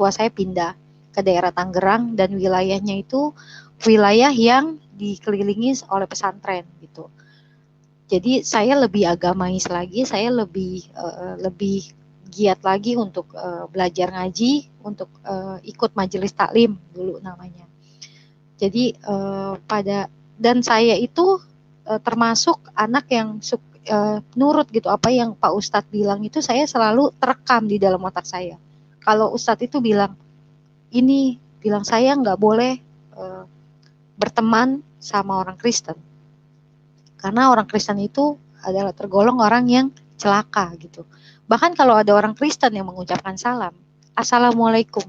tua saya pindah ke daerah Tangerang dan wilayahnya itu wilayah yang dikelilingi oleh pesantren gitu. Jadi saya lebih agamais lagi, saya lebih giat lagi untuk belajar ngaji, untuk ikut majelis taklim dulu namanya. Jadi dan saya itu termasuk anak yang nurut gitu, apa yang Pak Ustadz bilang itu saya selalu terekam di dalam otak saya. Kalau Ustadz itu bilang saya nggak boleh berteman sama orang Kristen, karena orang Kristen itu adalah tergolong orang yang celaka gitu. Bahkan kalau ada orang Kristen yang mengucapkan salam, Assalamualaikum,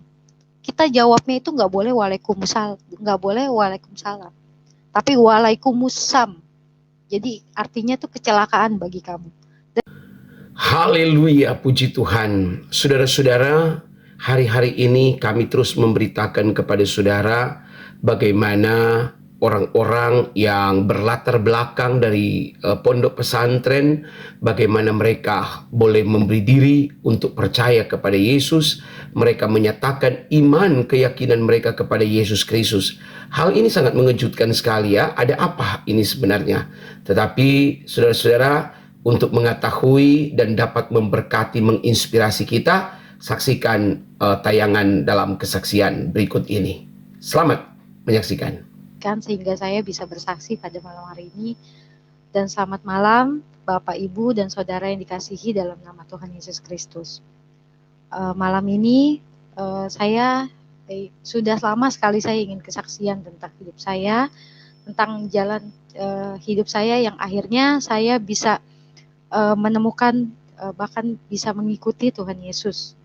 kita jawabnya itu nggak boleh Waalaikumsalam, tapi Waalaikumsalam. Jadi artinya itu kecelakaan bagi kamu. Haleluya, puji Tuhan. Saudara-saudara, hari-hari ini kami terus memberitakan kepada saudara bagaimana orang-orang yang berlatar belakang dari pondok pesantren, bagaimana mereka boleh memberi diri untuk percaya kepada Yesus. Mereka menyatakan iman keyakinan mereka kepada Yesus Kristus. Hal ini sangat mengejutkan sekali ya. Ada apa ini sebenarnya? Tetapi saudara-saudara, untuk mengetahui dan dapat memberkati, menginspirasi kita, saksikan tayangan dalam kesaksian berikut ini. Selamat menyaksikan. Sehingga saya bisa bersaksi pada malam hari ini. Dan selamat malam Bapak, Ibu, dan Saudara yang dikasihi dalam nama Tuhan Yesus Kristus. Malam ini saya sudah lama sekali saya ingin kesaksian tentang hidup saya, tentang jalan hidup saya yang akhirnya saya bisa menemukan bahkan bisa mengikuti Tuhan Yesus.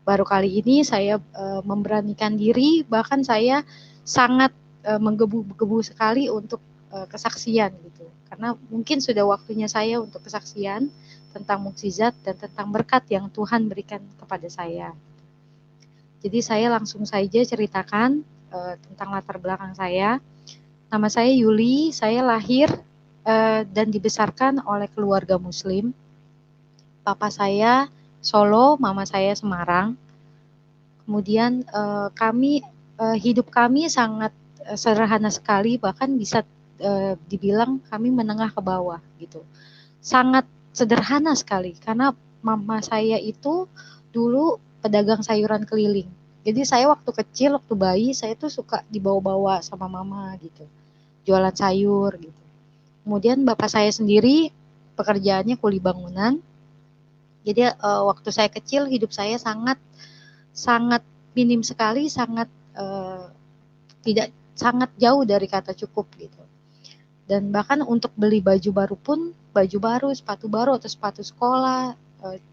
Baru kali ini saya memberanikan diri, bahkan saya sangat menggebu-gebu sekali untuk kesaksian gitu. Karena mungkin sudah waktunya saya untuk kesaksian tentang mukjizat dan tentang berkat yang Tuhan berikan kepada saya. Jadi saya langsung saja ceritakan tentang latar belakang saya. Nama saya Yuli, saya lahir dan dibesarkan oleh keluarga Muslim. Papa saya Solo, mama saya Semarang. Kemudian hidup kami sangat sederhana sekali, bahkan bisa dibilang kami menengah ke bawah gitu. Sangat sederhana sekali karena mama saya itu dulu pedagang sayuran keliling. Jadi saya waktu kecil, waktu bayi, saya tuh suka dibawa-bawa sama mama gitu, jualan sayur gitu. Kemudian bapak saya sendiri pekerjaannya kuli bangunan. Jadi waktu saya kecil hidup saya sangat minim sekali, tidak sangat jauh dari kata cukup gitu. Dan bahkan untuk beli baju baru pun, baju baru, sepatu baru atau sepatu sekolah,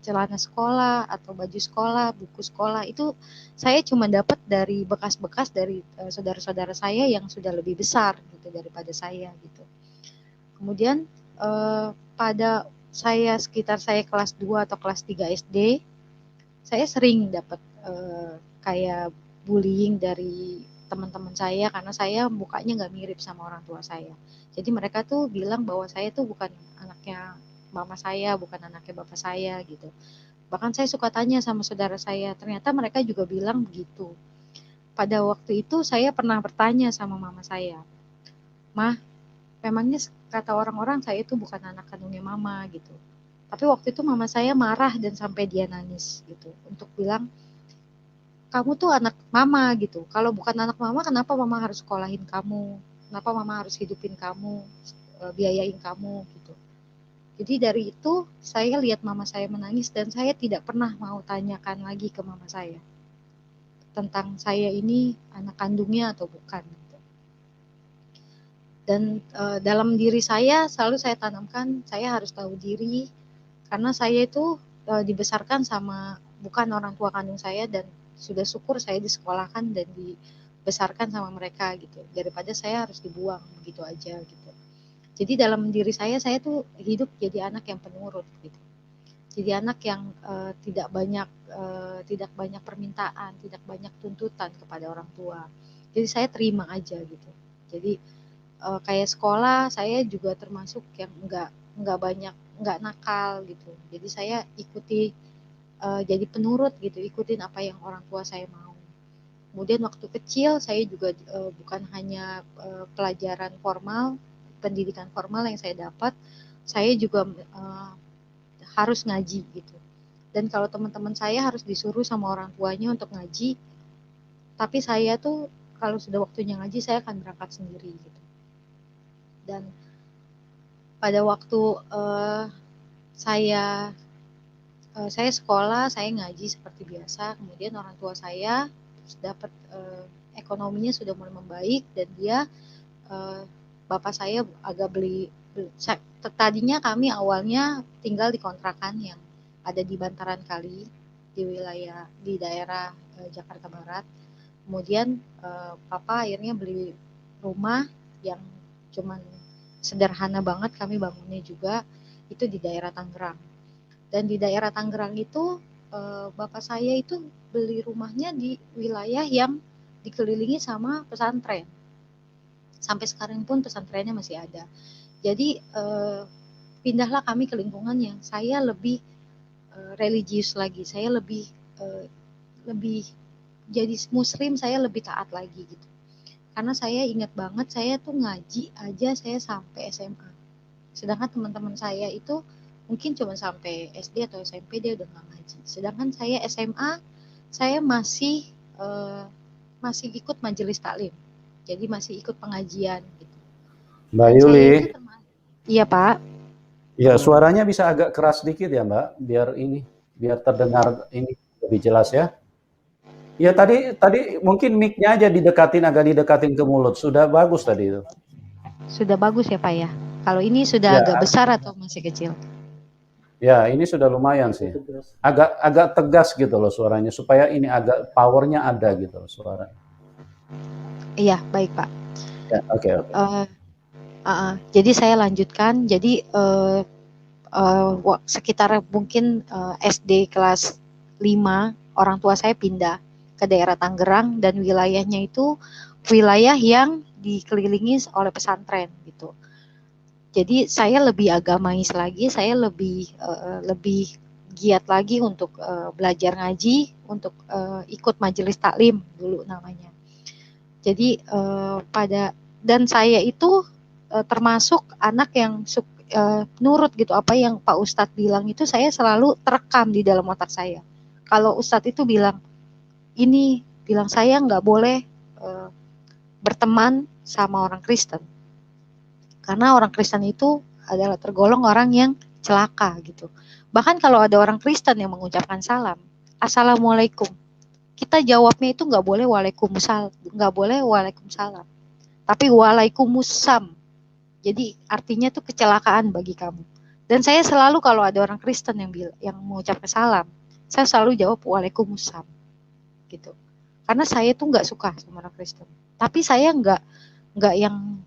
celana sekolah atau baju sekolah, buku sekolah itu saya cuma dapat dari bekas-bekas dari saudara-saudara saya yang sudah lebih besar gitu daripada saya gitu. Kemudian pada sekitar saya kelas 2 atau kelas 3 SD, saya sering dapat kayak bullying dari teman-teman saya karena saya mukanya nggak mirip sama orang tua saya. Jadi mereka tuh bilang bahwa saya tuh bukan anaknya mama saya, bukan anaknya bapak saya gitu. Bahkan saya suka tanya sama saudara saya, ternyata mereka juga bilang begitu. Pada waktu itu saya pernah bertanya sama mama saya, "Mah, memangnya kata orang-orang saya itu bukan anak kandungnya mama gitu." Tapi waktu itu mama saya marah dan sampai dia nangis gitu untuk bilang, "Kamu tuh anak mama gitu. Kalau bukan anak mama, kenapa mama harus sekolahin kamu? Kenapa mama harus hidupin kamu, biayain kamu gitu." Jadi dari itu saya lihat mama saya menangis dan saya tidak pernah mau tanyakan lagi ke mama saya tentang saya ini anak kandungnya atau bukan. Dan dalam diri saya selalu saya tanamkan saya harus tahu diri, karena saya itu dibesarkan sama bukan orang tua kandung saya, dan sudah syukur saya disekolahkan dan dibesarkan sama mereka gitu, daripada saya harus dibuang begitu aja gitu. Jadi dalam diri saya tuh hidup jadi anak yang penurut gitu. Jadi anak yang tidak banyak permintaan, tidak banyak tuntutan kepada orang tua. Jadi saya terima aja gitu. Jadi kayak sekolah saya juga termasuk yang nggak nakal gitu. Jadi saya ikuti jadi penurut gitu, ikutin apa yang orang tua saya mau. Kemudian waktu kecil saya juga bukan hanya pelajaran formal, pendidikan formal yang saya dapat, saya juga harus ngaji gitu. Dan kalau teman-teman saya harus disuruh sama orang tuanya untuk ngaji, tapi saya tuh kalau sudah waktunya ngaji saya akan berangkat sendiri gitu. Dan pada waktu saya sekolah, saya ngaji seperti biasa. Kemudian orang tua saya dapat ekonominya sudah mulai membaik dan dia bapak saya agak tadinya kami awalnya tinggal di kontrakan yang ada di bantaran kali di daerah Jakarta Barat. Kemudian papa akhirnya beli rumah yang cuman sederhana banget, kami bangunnya juga itu di daerah Tangerang. Dan di daerah Tangerang itu bapak saya itu beli rumahnya di wilayah yang dikelilingi sama pesantren. Sampai sekarang pun pesantrennya masih ada. Jadi pindahlah kami ke lingkungan yang saya lebih religius lagi. Saya lebih jadi muslim, saya lebih taat lagi gitu. Karena saya ingat banget saya tuh ngaji aja saya sampai SMA. Sedangkan teman-teman saya itu mungkin cuma sampai SD atau SMP dia udah nggak ngaji. Sedangkan saya SMA, saya masih ikut majelis taklim. Jadi masih ikut pengajian gitu. Mbak Yuli. Iya Pak. Ya suaranya bisa agak keras dikit ya Mbak, biar terdengar ini lebih jelas ya. Ya tadi mungkin mic-nya aja agak didekatin ke mulut. Sudah bagus tadi itu. Sudah bagus ya Pak ya. Kalau ini sudah agak besar atau masih kecil? Ya, ini sudah lumayan sih. Agak tegas gitu loh suaranya supaya ini agak powernya ada gitu loh suara. Iya, baik Pak. Ya, oke. Jadi saya lanjutkan. Jadi sekitar mungkin SD kelas 5 orang tua saya pindah ke daerah Tangerang dan wilayahnya itu wilayah yang dikelilingi oleh pesantren gitu. Jadi saya lebih agamais lagi, saya lebih giat lagi untuk belajar ngaji, untuk ikut majelis taklim dulu namanya. Jadi dan saya itu termasuk anak yang nurut gitu, apa yang Pak Ustadz bilang itu saya selalu terekam di dalam otak saya. Kalau Ustadz itu bilang saya nggak boleh berteman sama orang Kristen. Karena orang Kristen itu adalah tergolong orang yang celaka gitu. Bahkan kalau ada orang Kristen yang mengucapkan salam, Assalamualaikum, kita jawabnya itu nggak boleh Waalaikumsalam, tapi Waalaikumsalam. Jadi artinya itu kecelakaan bagi kamu. Dan saya selalu kalau ada orang Kristen yang mengucapkan salam, saya selalu jawab Waalaikumsalam gitu. Karena saya tuh nggak suka sama orang Kristen. Tapi saya nggak yang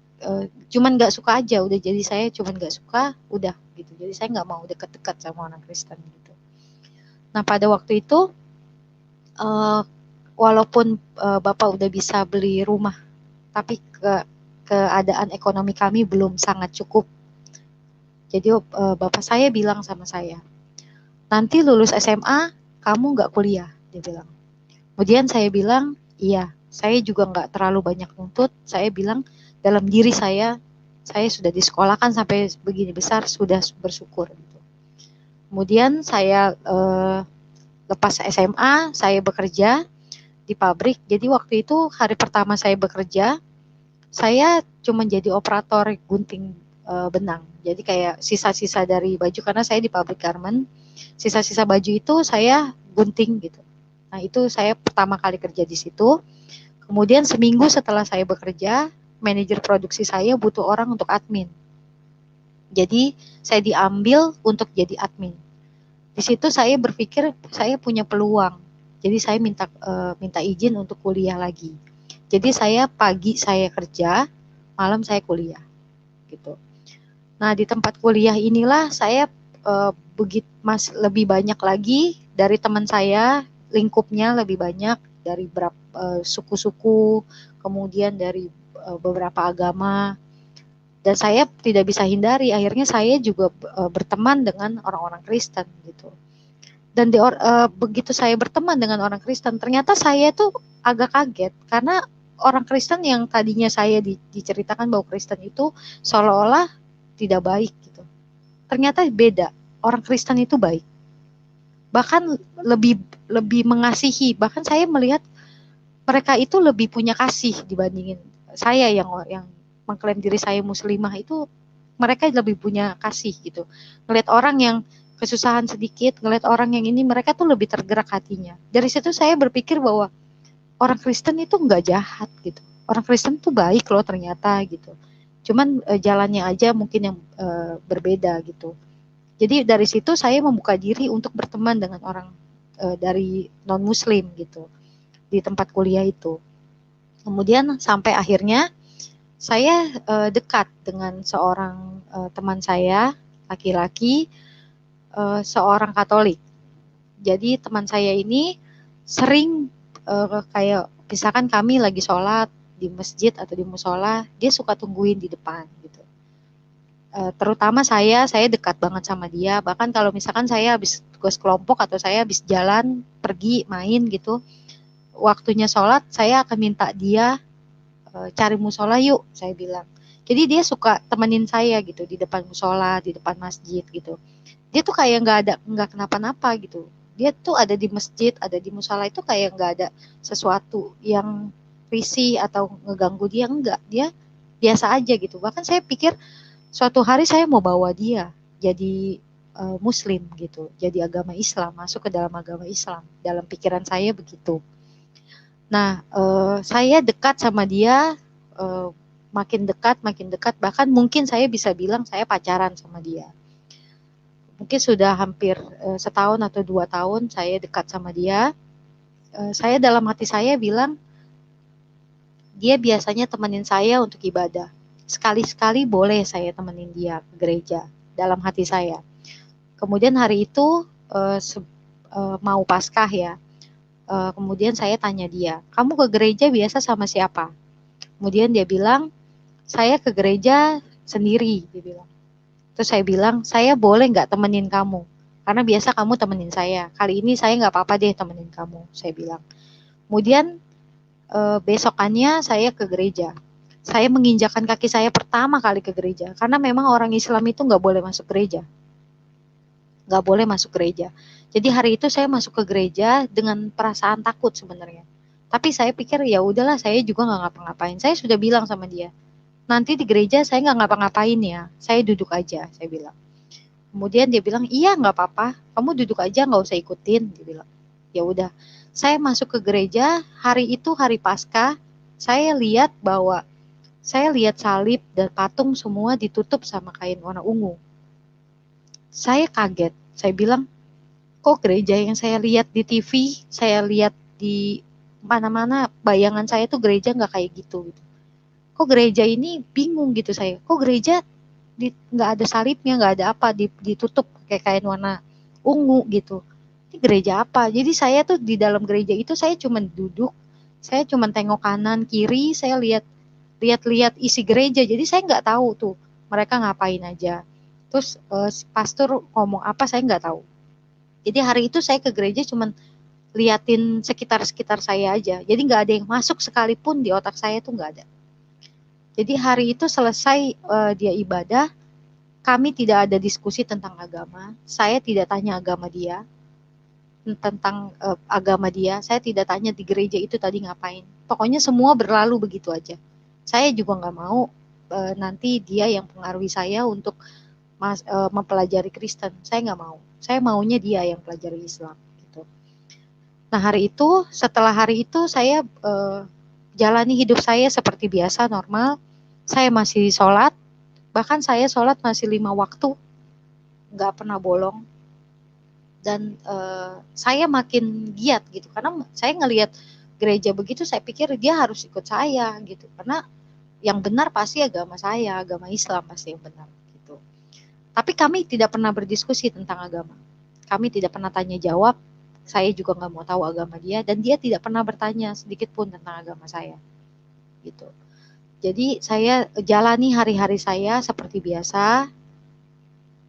cuman nggak suka aja, udah jadi saya cuman nggak suka, udah gitu. Jadi saya nggak mau dekat-dekat sama orang Kristen gitu. Nah pada waktu itu walaupun Bapak udah bisa beli rumah, tapi keadaan ekonomi kami belum sangat cukup. Jadi Bapak saya bilang sama saya, nanti lulus SMA kamu nggak kuliah, dia bilang. Kemudian saya bilang, iya, saya juga nggak terlalu banyak nuntut. Saya bilang dalam diri saya sudah disekolahkan sampai begini besar, sudah bersyukur. Gitu. Kemudian saya lepas SMA, saya bekerja di pabrik. Jadi waktu itu hari pertama saya bekerja, saya cuma jadi operator gunting benang. Jadi kayak sisa-sisa dari baju, karena saya di pabrik garment, sisa-sisa baju itu saya gunting gitu. Nah itu saya pertama kali kerja di situ. Kemudian seminggu setelah saya bekerja, manajer produksi saya butuh orang untuk admin. Jadi saya diambil untuk jadi admin. Di situ saya berpikir saya punya peluang. Jadi saya minta izin untuk kuliah lagi. Jadi pagi saya kerja, malam saya kuliah, gitu. Nah di tempat kuliah inilah saya lebih banyak lagi dari teman saya, lingkupnya lebih banyak dari suku-suku, kemudian dari beberapa agama, dan saya tidak bisa hindari, akhirnya saya juga berteman dengan orang-orang Kristen gitu. Dan begitu saya berteman dengan orang Kristen, ternyata saya tuh agak kaget karena orang Kristen yang tadinya saya diceritakan bahwa Kristen itu seolah-olah tidak baik gitu. Ternyata beda. Orang Kristen itu baik. Bahkan lebih mengasihi. Bahkan saya melihat mereka itu lebih punya kasih dibandingin saya yang mengklaim diri saya muslimah itu. Mereka lebih punya kasih gitu. Ngelihat orang yang kesusahan sedikit, ngelihat orang yang ini, mereka tuh lebih tergerak hatinya. Dari situ saya berpikir bahwa orang Kristen itu nggak jahat gitu. Orang Kristen tuh baik loh ternyata gitu. Cuman jalannya aja mungkin yang berbeda gitu. Jadi dari situ saya membuka diri untuk berteman dengan orang dari non-muslim gitu di tempat kuliah itu. Kemudian sampai akhirnya saya dekat dengan seorang teman saya laki-laki, seorang Katolik. Jadi teman saya ini sering kayak misalkan kami lagi sholat di masjid atau di musola, dia suka tungguin di depan gitu. Terutama saya dekat banget sama dia. Bahkan kalau misalkan saya habis tugas kelompok atau saya habis jalan pergi main gitu, waktunya sholat saya akan minta dia cari musola yuk, saya bilang. Jadi dia suka temenin saya gitu di depan musola, di depan masjid gitu. Dia tuh kayak nggak kenapa-napa gitu. Dia tuh ada di masjid, ada di musola itu kayak nggak ada sesuatu yang risih atau ngeganggu dia, enggak. Dia biasa aja gitu. Bahkan saya pikir suatu hari saya mau bawa dia jadi Muslim gitu, jadi agama Islam, masuk ke dalam agama Islam. Dalam pikiran saya begitu. Nah, saya dekat sama dia, makin dekat, bahkan mungkin saya bisa bilang saya pacaran sama dia. Mungkin sudah hampir setahun atau 2 tahun saya dekat sama dia. Saya dalam hati saya bilang, dia biasanya temenin saya untuk ibadah. Sekali-sekali boleh saya temenin dia ke gereja, dalam hati saya. Kemudian hari itu mau Paskah ya. Kemudian saya tanya dia, kamu ke gereja biasa sama siapa? Kemudian dia bilang, saya ke gereja sendiri, dia bilang. Terus saya bilang, saya boleh nggak temenin kamu? Karena biasa kamu temenin saya. Kali ini saya nggak apa-apa deh temenin kamu, saya bilang. Kemudian besokannya saya ke gereja. Saya menginjakan kaki saya pertama kali ke gereja. Karena memang orang Islam itu nggak boleh masuk gereja. Nggak boleh masuk gereja. Jadi hari itu saya masuk ke gereja dengan perasaan takut sebenarnya. Tapi saya pikir ya udahlah, saya juga nggak ngapa-ngapain. Saya sudah bilang sama dia, nanti di gereja saya nggak ngapa-ngapain ya, saya duduk aja, saya bilang. Kemudian dia bilang, iya nggak apa-apa, kamu duduk aja nggak usah ikutin, dia bilang. Ya udah, saya masuk ke gereja, hari itu hari Paskah, saya lihat salib dan patung semua ditutup sama kain warna ungu. Saya kaget, saya bilang, kok gereja yang saya lihat di TV, saya lihat di mana-mana, bayangan saya tuh gereja nggak kayak gitu. Kok gereja ini bingung gitu saya. Kok gereja nggak ada salibnya, nggak ada apa, ditutup kayak kain warna ungu gitu. Ini gereja apa? Jadi saya tuh di dalam gereja itu saya cuma duduk, saya cuma tengok kanan kiri, saya lihat isi gereja. Jadi saya nggak tahu tuh mereka ngapain aja. Terus pastor ngomong apa saya nggak tahu. Jadi hari itu saya ke gereja cuman liatin sekitar saya aja. Jadi nggak ada yang masuk sekalipun di otak saya tuh nggak ada. Jadi hari itu selesai dia ibadah, kami tidak ada diskusi tentang agama. Saya tidak tanya agama dia, tentang agama dia. Saya tidak tanya di gereja itu tadi ngapain. Pokoknya semua berlalu begitu aja. Saya juga nggak mau nanti dia yang pengaruhi saya untuk mempelajari Kristen. Saya nggak mau. Saya maunya dia yang pelajari Islam gitu. Nah setelah hari itu saya jalani hidup saya seperti biasa normal. Saya masih sholat, bahkan saya sholat masih 5 waktu, nggak pernah bolong. Dan saya makin giat gitu, karena saya ngelihat gereja begitu, saya pikir dia harus ikut saya gitu, karena yang benar pasti agama saya, agama Islam pasti yang benar. Tapi kami tidak pernah berdiskusi tentang agama. Kami tidak pernah tanya jawab. Saya juga nggak mau tahu agama dia, dan dia tidak pernah bertanya sedikit pun tentang agama saya. Gitu. Jadi saya jalani hari-hari saya seperti biasa.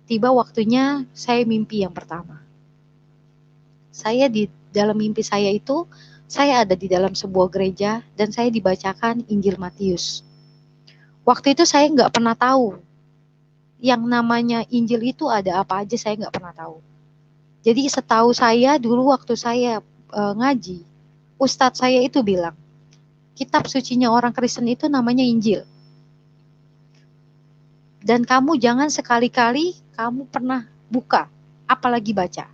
Tiba waktunya saya mimpi yang pertama. Saya di dalam mimpi saya itu, saya ada di dalam sebuah gereja dan saya dibacakan Injil Matius. Waktu itu saya nggak pernah tahu yang namanya Injil itu ada apa aja, saya nggak pernah tahu. Jadi setahu saya dulu waktu saya ngaji, Ustadz saya itu bilang, kitab sucinya orang Kristen itu namanya Injil. Dan kamu jangan sekali-kali kamu pernah buka, apalagi baca.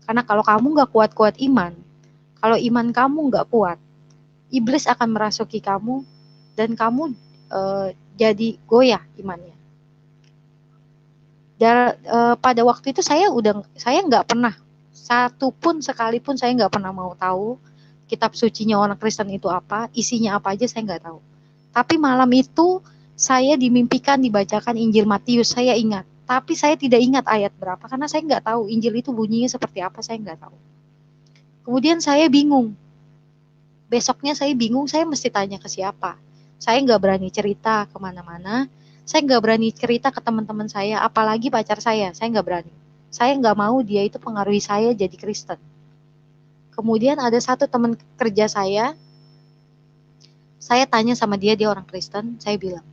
Karena kalau kamu nggak kuat-kuat iman, kalau iman kamu nggak kuat, iblis akan merasuki kamu dan kamu jadi goyah imannya. Dan pada waktu itu saya nggak pernah satu pun sekalipun saya nggak pernah mau tahu kitab sucinya orang Kristen itu apa, isinya apa aja saya nggak tahu. Tapi malam itu saya dimimpikan dibacakan Injil Matius, saya ingat. Tapi saya tidak ingat ayat berapa karena saya nggak tahu Injil itu bunyinya seperti apa, saya nggak tahu. Kemudian saya bingung. Besoknya saya bingung, saya mesti tanya ke siapa. Saya nggak berani cerita kemana-mana. Saya nggak berani cerita ke teman-teman saya, apalagi pacar saya nggak berani. Saya nggak mau dia itu pengaruhi saya jadi Kristen. Kemudian ada satu teman kerja saya tanya sama dia orang Kristen, saya bilang,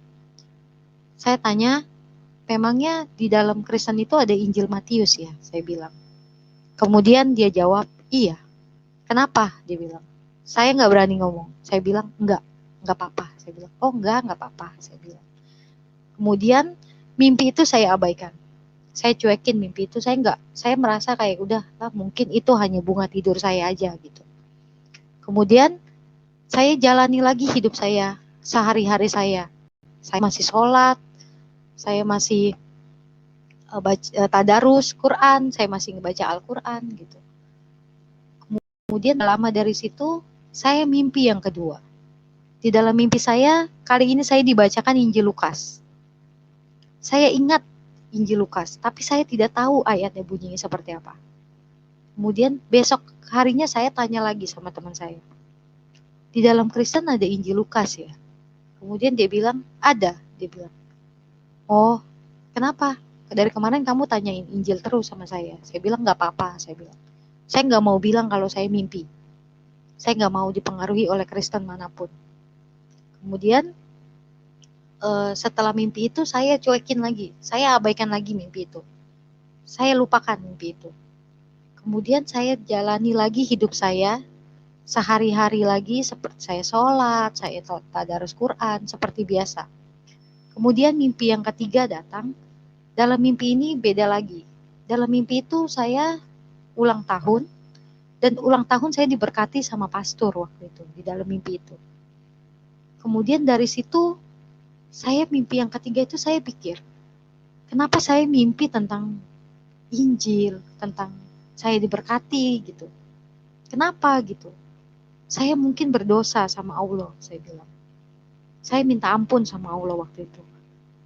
saya tanya, memangnya di dalam Kristen itu ada Injil Matius ya? Saya bilang. Kemudian dia jawab, iya. Kenapa? Dia bilang. Saya nggak berani ngomong. Saya bilang, nggak apa-apa. Saya bilang, oh nggak apa-apa. Saya bilang. Kemudian mimpi itu saya abaikan. Saya cuekin mimpi itu. Saya merasa kayak udah lah, mungkin itu hanya bunga tidur saya aja gitu. Kemudian saya jalani lagi hidup saya, sehari-hari saya. Saya masih sholat, saya masih tadarus Quran, saya masih ngebaca Al-Quran gitu. Kemudian lama dari situ, saya mimpi yang kedua. Di dalam mimpi saya, kali ini saya dibacakan Injil Lukas. Saya ingat Injil Lukas, tapi saya tidak tahu ayatnya bunyinya seperti apa. Kemudian besok harinya saya tanya lagi sama teman saya. Di dalam Kristen ada Injil Lukas ya? Kemudian dia bilang, ada. Dia bilang, oh kenapa? Dari kemarin kamu tanyain Injil terus sama saya. Saya bilang nggak apa-apa, saya bilang. Saya nggak mau bilang kalau saya mimpi. Saya nggak mau dipengaruhi oleh Kristen manapun. Kemudian setelah mimpi itu saya cuekin lagi. Saya abaikan lagi mimpi itu. Saya lupakan mimpi itu. Kemudian saya jalani lagi hidup saya. Sehari-hari lagi seperti saya sholat, saya tadarus Quran, seperti biasa. Kemudian mimpi yang ketiga datang. Dalam mimpi ini beda lagi. Dalam mimpi itu saya ulang tahun, dan ulang tahun saya diberkati sama pastor waktu itu, di dalam mimpi itu. Kemudian dari situ, saya mimpi yang ketiga itu saya pikir, kenapa saya mimpi tentang Injil, tentang saya diberkati gitu. Kenapa gitu? Saya mungkin berdosa sama Allah, saya bilang. Saya minta ampun sama Allah waktu itu.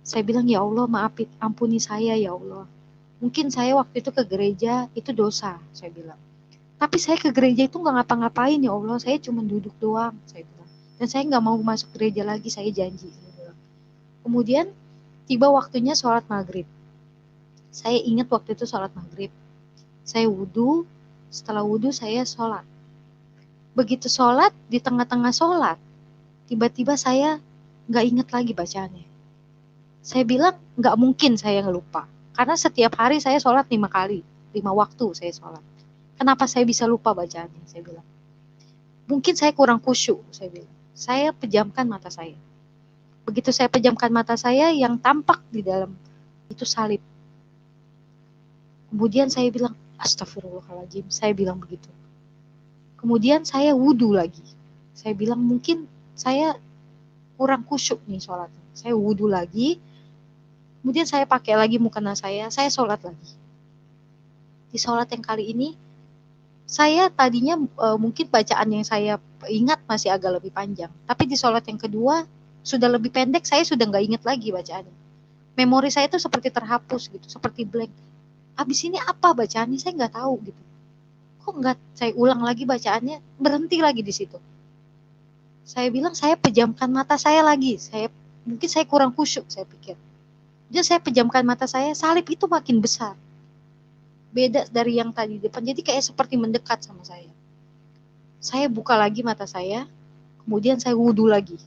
Saya bilang, ya Allah ampuni saya ya Allah. Mungkin saya waktu itu ke gereja, itu dosa, saya bilang. Tapi saya ke gereja itu gak ngapa-ngapain ya Allah, saya cuma duduk doang, saya bilang. Dan saya gak mau masuk gereja lagi, saya janji. Saya bilang. Kemudian, tiba waktunya sholat maghrib. Saya ingat waktu itu sholat maghrib. Saya wudhu, setelah wudhu saya sholat. Begitu sholat, di tengah-tengah sholat, tiba-tiba saya gak ingat lagi bacaannya. Saya bilang, nggak mungkin saya ngelupa. Karena setiap hari saya sholat 5 kali. 5 waktu saya sholat. Kenapa saya bisa lupa bacaannya? Saya bilang. Mungkin saya kurang khusyuk, saya bilang. Saya pejamkan mata saya. Begitu saya pejamkan mata saya, yang tampak di dalam itu salib. Kemudian saya bilang, astagfirullahaladzim. Saya bilang begitu. Kemudian saya wudhu lagi. Saya bilang, mungkin saya kurang khusyuk nih sholatnya. Saya wudhu lagi. Kemudian saya pakai lagi mukena saya sholat lagi. Di sholat yang kali ini, saya tadinya mungkin bacaan yang saya ingat masih agak lebih panjang. Tapi di sholat yang kedua, sudah lebih pendek, saya sudah nggak ingat lagi bacaannya. Memori saya itu seperti terhapus gitu, seperti blank. Abis ini apa bacaannya, saya nggak tahu gitu. Kok nggak saya ulang lagi bacaannya, berhenti lagi di situ. Saya bilang, saya pejamkan mata saya lagi. Mungkin saya kurang khusyuk, saya pikir. Jadi saya pejamkan mata saya, salib itu makin besar. beda dari yang tadi di depan. Jadi kayak seperti mendekat sama saya. Saya buka lagi mata saya, kemudian saya wudhu lagi.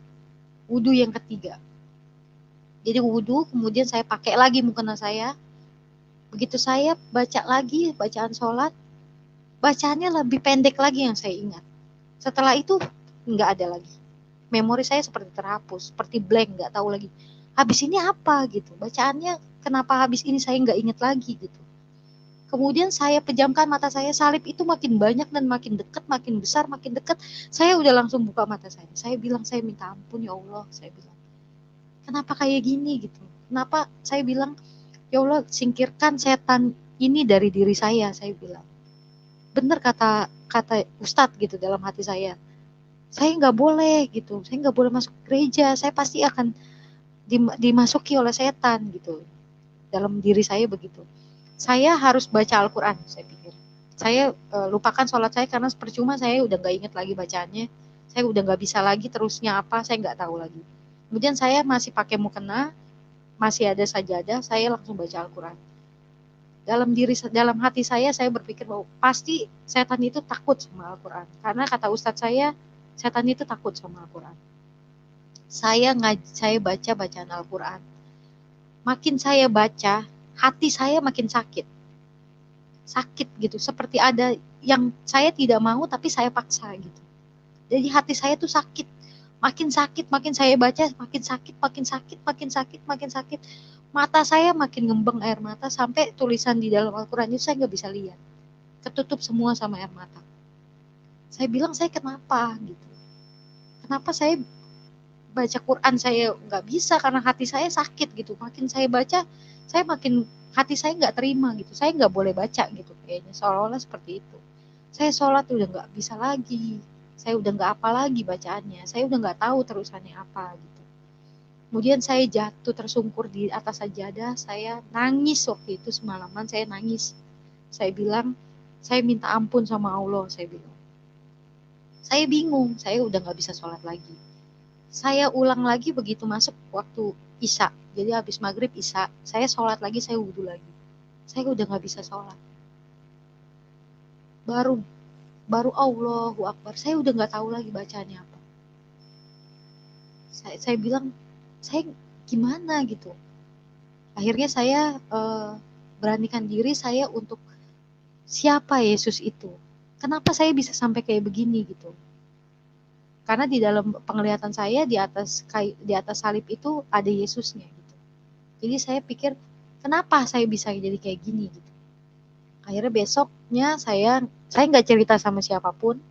Wudhu yang ketiga. Jadi wudhu, kemudian saya pakai lagi mukena saya. Begitu saya baca lagi, bacaan sholat, bacaannya lebih pendek lagi yang saya ingat. Setelah itu nggak ada lagi. Memori saya seperti terhapus, seperti blank, nggak tahu lagi. Habis ini apa gitu, bacaannya kenapa habis ini saya nggak ingat lagi gitu. Kemudian saya pejamkan mata saya, salib itu makin banyak dan makin dekat, makin besar, makin dekat. Saya udah langsung buka mata saya. Saya bilang, saya minta ampun ya Allah, saya bilang. Kenapa kayak gini gitu? Kenapa saya bilang, ya Allah singkirkan setan ini dari diri saya bilang. Benar kata Ustadz gitu dalam hati saya. Saya nggak boleh gitu, saya nggak boleh masuk gereja, saya pasti akan dimasuki oleh setan gitu. Dalam diri saya begitu. Saya harus baca Al-Quran, saya pikir. Saya lupakan sholat saya karena percuma, saya udah nggak inget lagi bacaannya. Saya udah nggak bisa lagi terusnya apa, saya nggak tahu lagi. Kemudian saya masih pakai mukena, masih ada sajadah, saya langsung baca Al-Quran. Dalam hati saya berpikir bahwa pasti setan itu takut sama Al-Quran. Karena kata Ustadz saya, setan itu takut sama Al-Quran. Saya baca bacaan Al-Quran. Makin saya baca, hati saya makin sakit gitu, seperti ada yang saya tidak mau tapi saya paksa gitu. Jadi hati saya tuh sakit, makin saya baca, makin sakit. Mata saya makin ngembang air mata, sampai tulisan di dalam Al-Quran itu saya nggak bisa lihat, ketutup semua sama air mata. Saya bilang, saya kenapa gitu, kenapa saya baca Quran saya nggak bisa karena hati saya sakit gitu. Makin saya baca, saya makin hati saya nggak terima gitu. Saya nggak boleh baca gitu, kayaknya seolah-olah seperti itu. Saya sholat udah nggak bisa lagi. Saya udah nggak apa lagi bacaannya. Saya udah nggak tahu terusannya apa gitu. Kemudian saya jatuh tersungkur di atas sajadah. Saya nangis waktu itu semalaman. Saya nangis. Saya bilang, saya minta ampun sama Allah. Saya bilang, saya bingung. Saya udah nggak bisa sholat lagi. Saya ulang lagi begitu masuk waktu Isya. Jadi habis maghrib Isya, saya sholat lagi, saya wudhu lagi. Saya udah nggak bisa sholat. Baru Allahu Akbar. Saya udah nggak tahu lagi bacaannya apa. Saya bilang, saya gimana gitu. Akhirnya saya beranikan diri saya untuk, siapa Yesus itu? Kenapa saya bisa sampai kayak begini gitu? Karena di dalam penglihatan saya di atas salib itu ada Yesusnya gitu. Jadi saya pikir, kenapa saya bisa jadi kayak gini gitu. Akhirnya besoknya saya nggak cerita sama siapapun.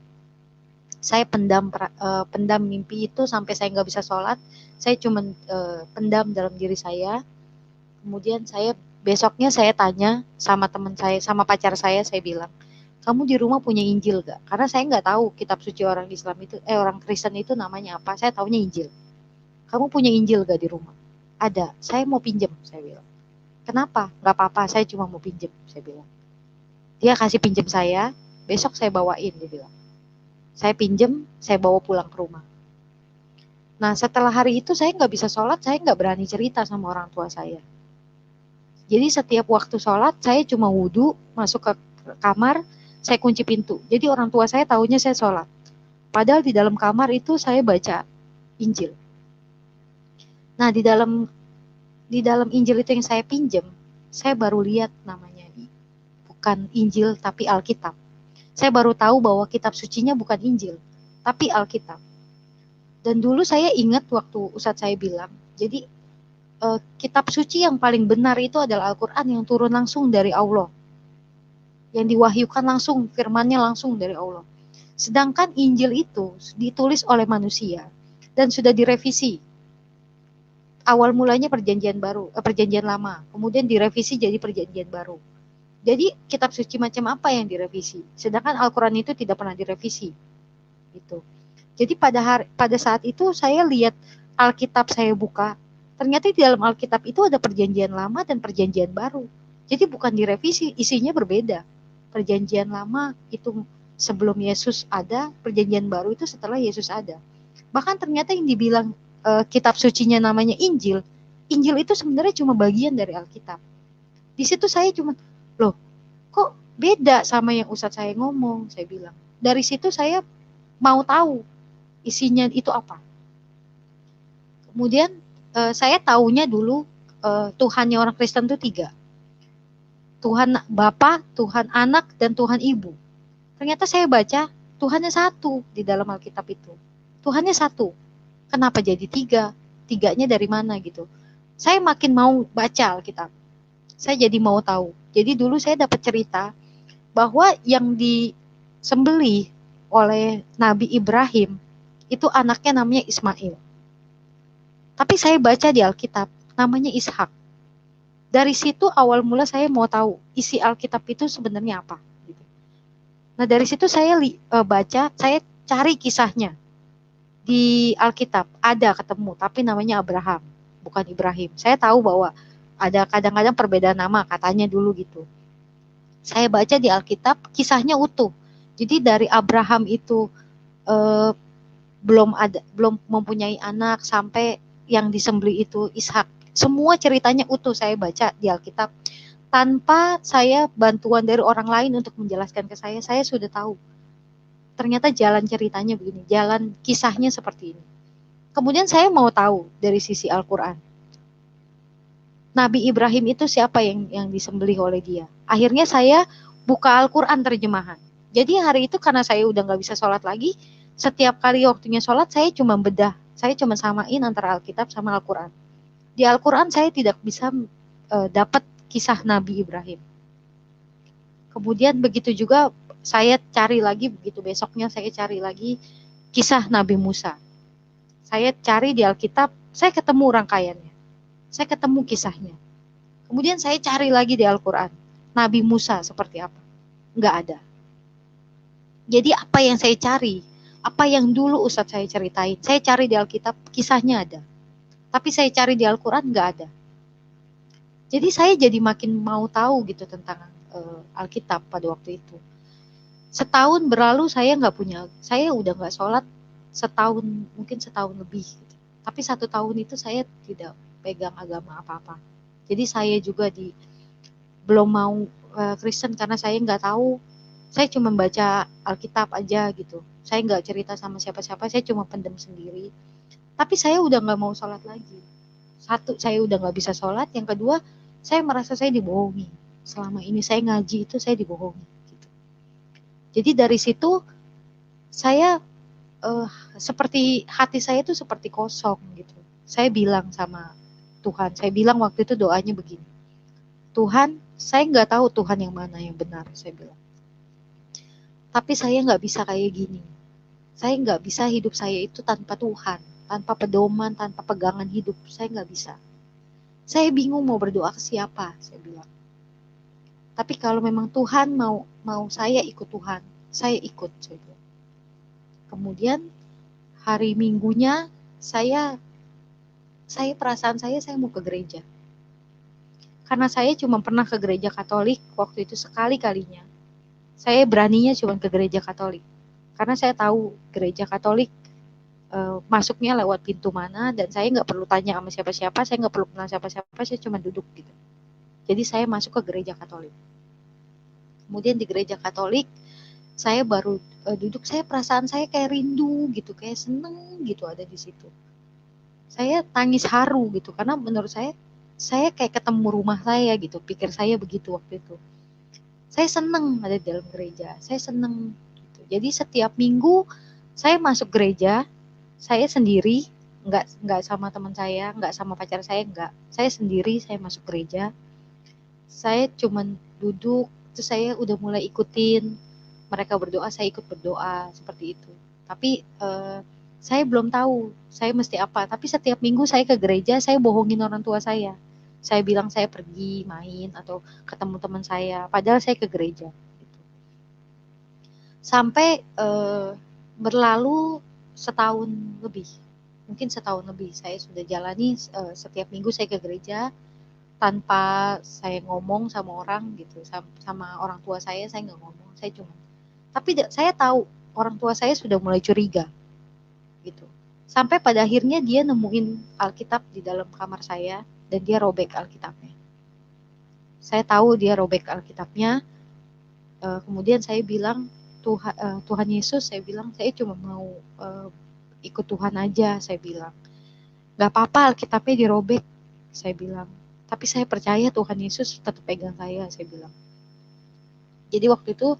Saya pendam mimpi itu sampai saya nggak bisa sholat. Saya cuma pendam dalam diri saya. Kemudian besoknya saya tanya sama teman saya, sama pacar saya bilang, kamu di rumah punya Injil gak? Karena saya nggak tahu kitab suci orang Kristen itu namanya apa. Saya taunya Injil. Kamu punya Injil gak di rumah? Ada. Saya mau pinjem, saya bilang. Kenapa? Gak apa-apa, saya cuma mau pinjem, saya bilang. Dia kasih pinjem saya, besok saya bawain, dia bilang. Saya pinjem, saya bawa pulang ke rumah. Nah, setelah hari itu saya nggak bisa sholat, saya nggak berani cerita sama orang tua saya. Jadi setiap waktu sholat, saya cuma wudhu, masuk ke kamar, saya kunci pintu. Jadi orang tua saya taunya saya sholat. Padahal di dalam kamar itu saya baca Injil. Nah, di dalam Injil itu yang saya pinjam, saya baru lihat namanya. Bukan Injil, tapi Alkitab. Saya baru tahu bahwa kitab sucinya bukan Injil, tapi Alkitab. Dan dulu saya ingat waktu Ustadz saya bilang, jadi kitab suci yang paling benar itu adalah Al-Quran yang turun langsung dari Allah. Yang diwahyukan langsung, firmannya langsung dari Allah. Sedangkan Injil itu ditulis oleh manusia dan sudah direvisi. Awal mulanya perjanjian lama, kemudian direvisi jadi perjanjian baru. Jadi kitab suci macam apa yang direvisi? Sedangkan Al-Quran itu tidak pernah direvisi. Gitu. Jadi pada saat itu saya lihat Alkitab, saya buka, ternyata di dalam Alkitab itu ada perjanjian lama dan perjanjian baru. Jadi bukan direvisi, isinya berbeda. Perjanjian lama itu sebelum Yesus ada, perjanjian baru itu setelah Yesus ada. Bahkan ternyata yang dibilang kitab sucinya namanya Injil, Injil itu sebenarnya cuma bagian dari Alkitab. Di situ saya cuma, loh, kok beda sama yang ustadz saya ngomong, saya bilang. Dari situ saya mau tahu isinya itu apa. Kemudian saya taunya dulu Tuhannya orang Kristen itu 3. Tuhan Bapa, Tuhan Anak, dan Tuhan Ibu. Ternyata saya baca Tuhannya 1 di dalam Alkitab itu. Tuhannya 1. Kenapa jadi 3? 3-nya dari mana gitu. Saya makin mau baca Alkitab. Saya jadi mau tahu. Jadi dulu saya dapat cerita bahwa yang disembelih oleh Nabi Ibrahim itu anaknya namanya Ismail. Tapi saya baca di Alkitab namanya Ishak. Dari situ awal mula saya mau tahu isi Alkitab itu sebenarnya apa. Nah dari situ saya baca, saya cari kisahnya di Alkitab. Ada ketemu, tapi namanya Abraham, bukan Ibrahim. Saya tahu bahwa ada kadang-kadang perbedaan nama katanya dulu gitu. Saya baca di Alkitab, kisahnya utuh. Jadi dari Abraham itu belum mempunyai anak sampai yang disembelih itu Ishak. Semua ceritanya utuh saya baca di Alkitab. Tanpa saya bantuan dari orang lain untuk menjelaskan ke saya sudah tahu. Ternyata jalan ceritanya begini, jalan kisahnya seperti ini. Kemudian saya mau tahu dari sisi Al-Quran. Nabi Ibrahim itu siapa yang disembelih oleh dia? Akhirnya saya buka Al-Quran terjemahan. Jadi hari itu karena saya udah gak bisa sholat lagi, setiap kali waktunya sholat saya cuma bedah. Saya cuma samain antara Alkitab sama Al-Quran. Di Al-Quran saya tidak bisa dapat kisah Nabi Ibrahim. Kemudian begitu juga saya cari lagi, begitu besoknya saya cari lagi kisah Nabi Musa. Saya cari di Alkitab, saya ketemu rangkaiannya. Saya ketemu kisahnya. Kemudian saya cari lagi di Al-Quran. Nabi Musa seperti apa? Enggak ada. Jadi apa yang saya cari, apa yang dulu Ustadz saya ceritain, saya cari di Alkitab, kisahnya ada. Tapi saya cari di Al-Quran enggak ada. Jadi saya jadi makin mau tahu gitu tentang Alkitab pada waktu itu. Setahun berlalu saya udah nggak sholat setahun, mungkin setahun lebih. Gitu. Tapi 1 tahun itu saya tidak pegang agama apa-apa. Jadi saya juga belum mau Kristen karena saya nggak tahu. Saya cuma baca Alkitab aja gitu. Saya nggak cerita sama siapa-siapa, saya cuma pendem sendiri. Tapi saya udah nggak mau sholat lagi. 1, saya udah nggak bisa sholat. Yang kedua, saya merasa saya dibohongi. Selama ini saya ngaji itu saya dibohongi. Gitu. Jadi dari situ saya seperti hati saya itu seperti kosong gitu. Saya bilang sama Tuhan, saya bilang waktu itu doanya begini. Tuhan, saya nggak tahu Tuhan yang mana yang benar, saya bilang. Tapi saya nggak bisa kayak gini. Saya nggak bisa hidup saya itu tanpa Tuhan, tanpa pedoman, tanpa pegangan hidup. Saya nggak bisa. Saya bingung mau berdoa ke siapa, saya bilang. Tapi kalau memang Tuhan mau saya ikut Tuhan, saya ikut, saya bilang. Kemudian hari Minggunya saya perasaan saya mau ke gereja. Karena saya cuma pernah ke gereja Katolik waktu itu sekali-kalinya. Saya beraninya cuma ke gereja Katolik. Karena saya tahu gereja Katolik masuknya lewat pintu mana, dan saya nggak perlu tanya sama siapa-siapa, saya nggak perlu kenal siapa-siapa, saya cuma duduk gitu. Jadi saya masuk ke gereja Katolik. Kemudian di gereja Katolik saya baru duduk, saya perasaan saya kayak rindu gitu, kayak seneng gitu ada di situ. Saya tangis haru gitu, karena menurut saya kayak ketemu rumah saya gitu, pikir saya begitu waktu itu. Saya seneng ada di dalam gereja, saya seneng gitu. Jadi setiap minggu saya masuk gereja, saya sendiri, nggak sama teman saya, nggak sama pacar saya, nggak. Saya sendiri, saya masuk gereja, saya cuman duduk, terus saya udah mulai ikutin mereka berdoa, saya ikut berdoa seperti itu. Tapi saya belum tahu saya mesti apa. Tapi setiap minggu saya ke gereja, saya bohongin orang tua saya. Saya bilang saya pergi main atau ketemu teman saya, padahal saya ke gereja. Gitu. Sampai berlalu setahun lebih, mungkin setahun lebih saya sudah jalani setiap minggu saya ke gereja tanpa saya ngomong sama orang gitu, sama orang tua saya nggak ngomong, saya cuma. Tapi saya tahu orang tua saya sudah mulai curiga gitu. Sampai pada akhirnya dia nemuin Alkitab di dalam kamar saya dan dia robek Alkitabnya. Saya tahu dia robek Alkitabnya, Kemudian saya bilang, Tuhan Yesus, saya bilang saya cuma mau ikut Tuhan aja, saya bilang. Gak apa-apa Alkitabnya dirobek, saya bilang. Tapi saya percaya Tuhan Yesus tetap pegang saya bilang. Jadi waktu itu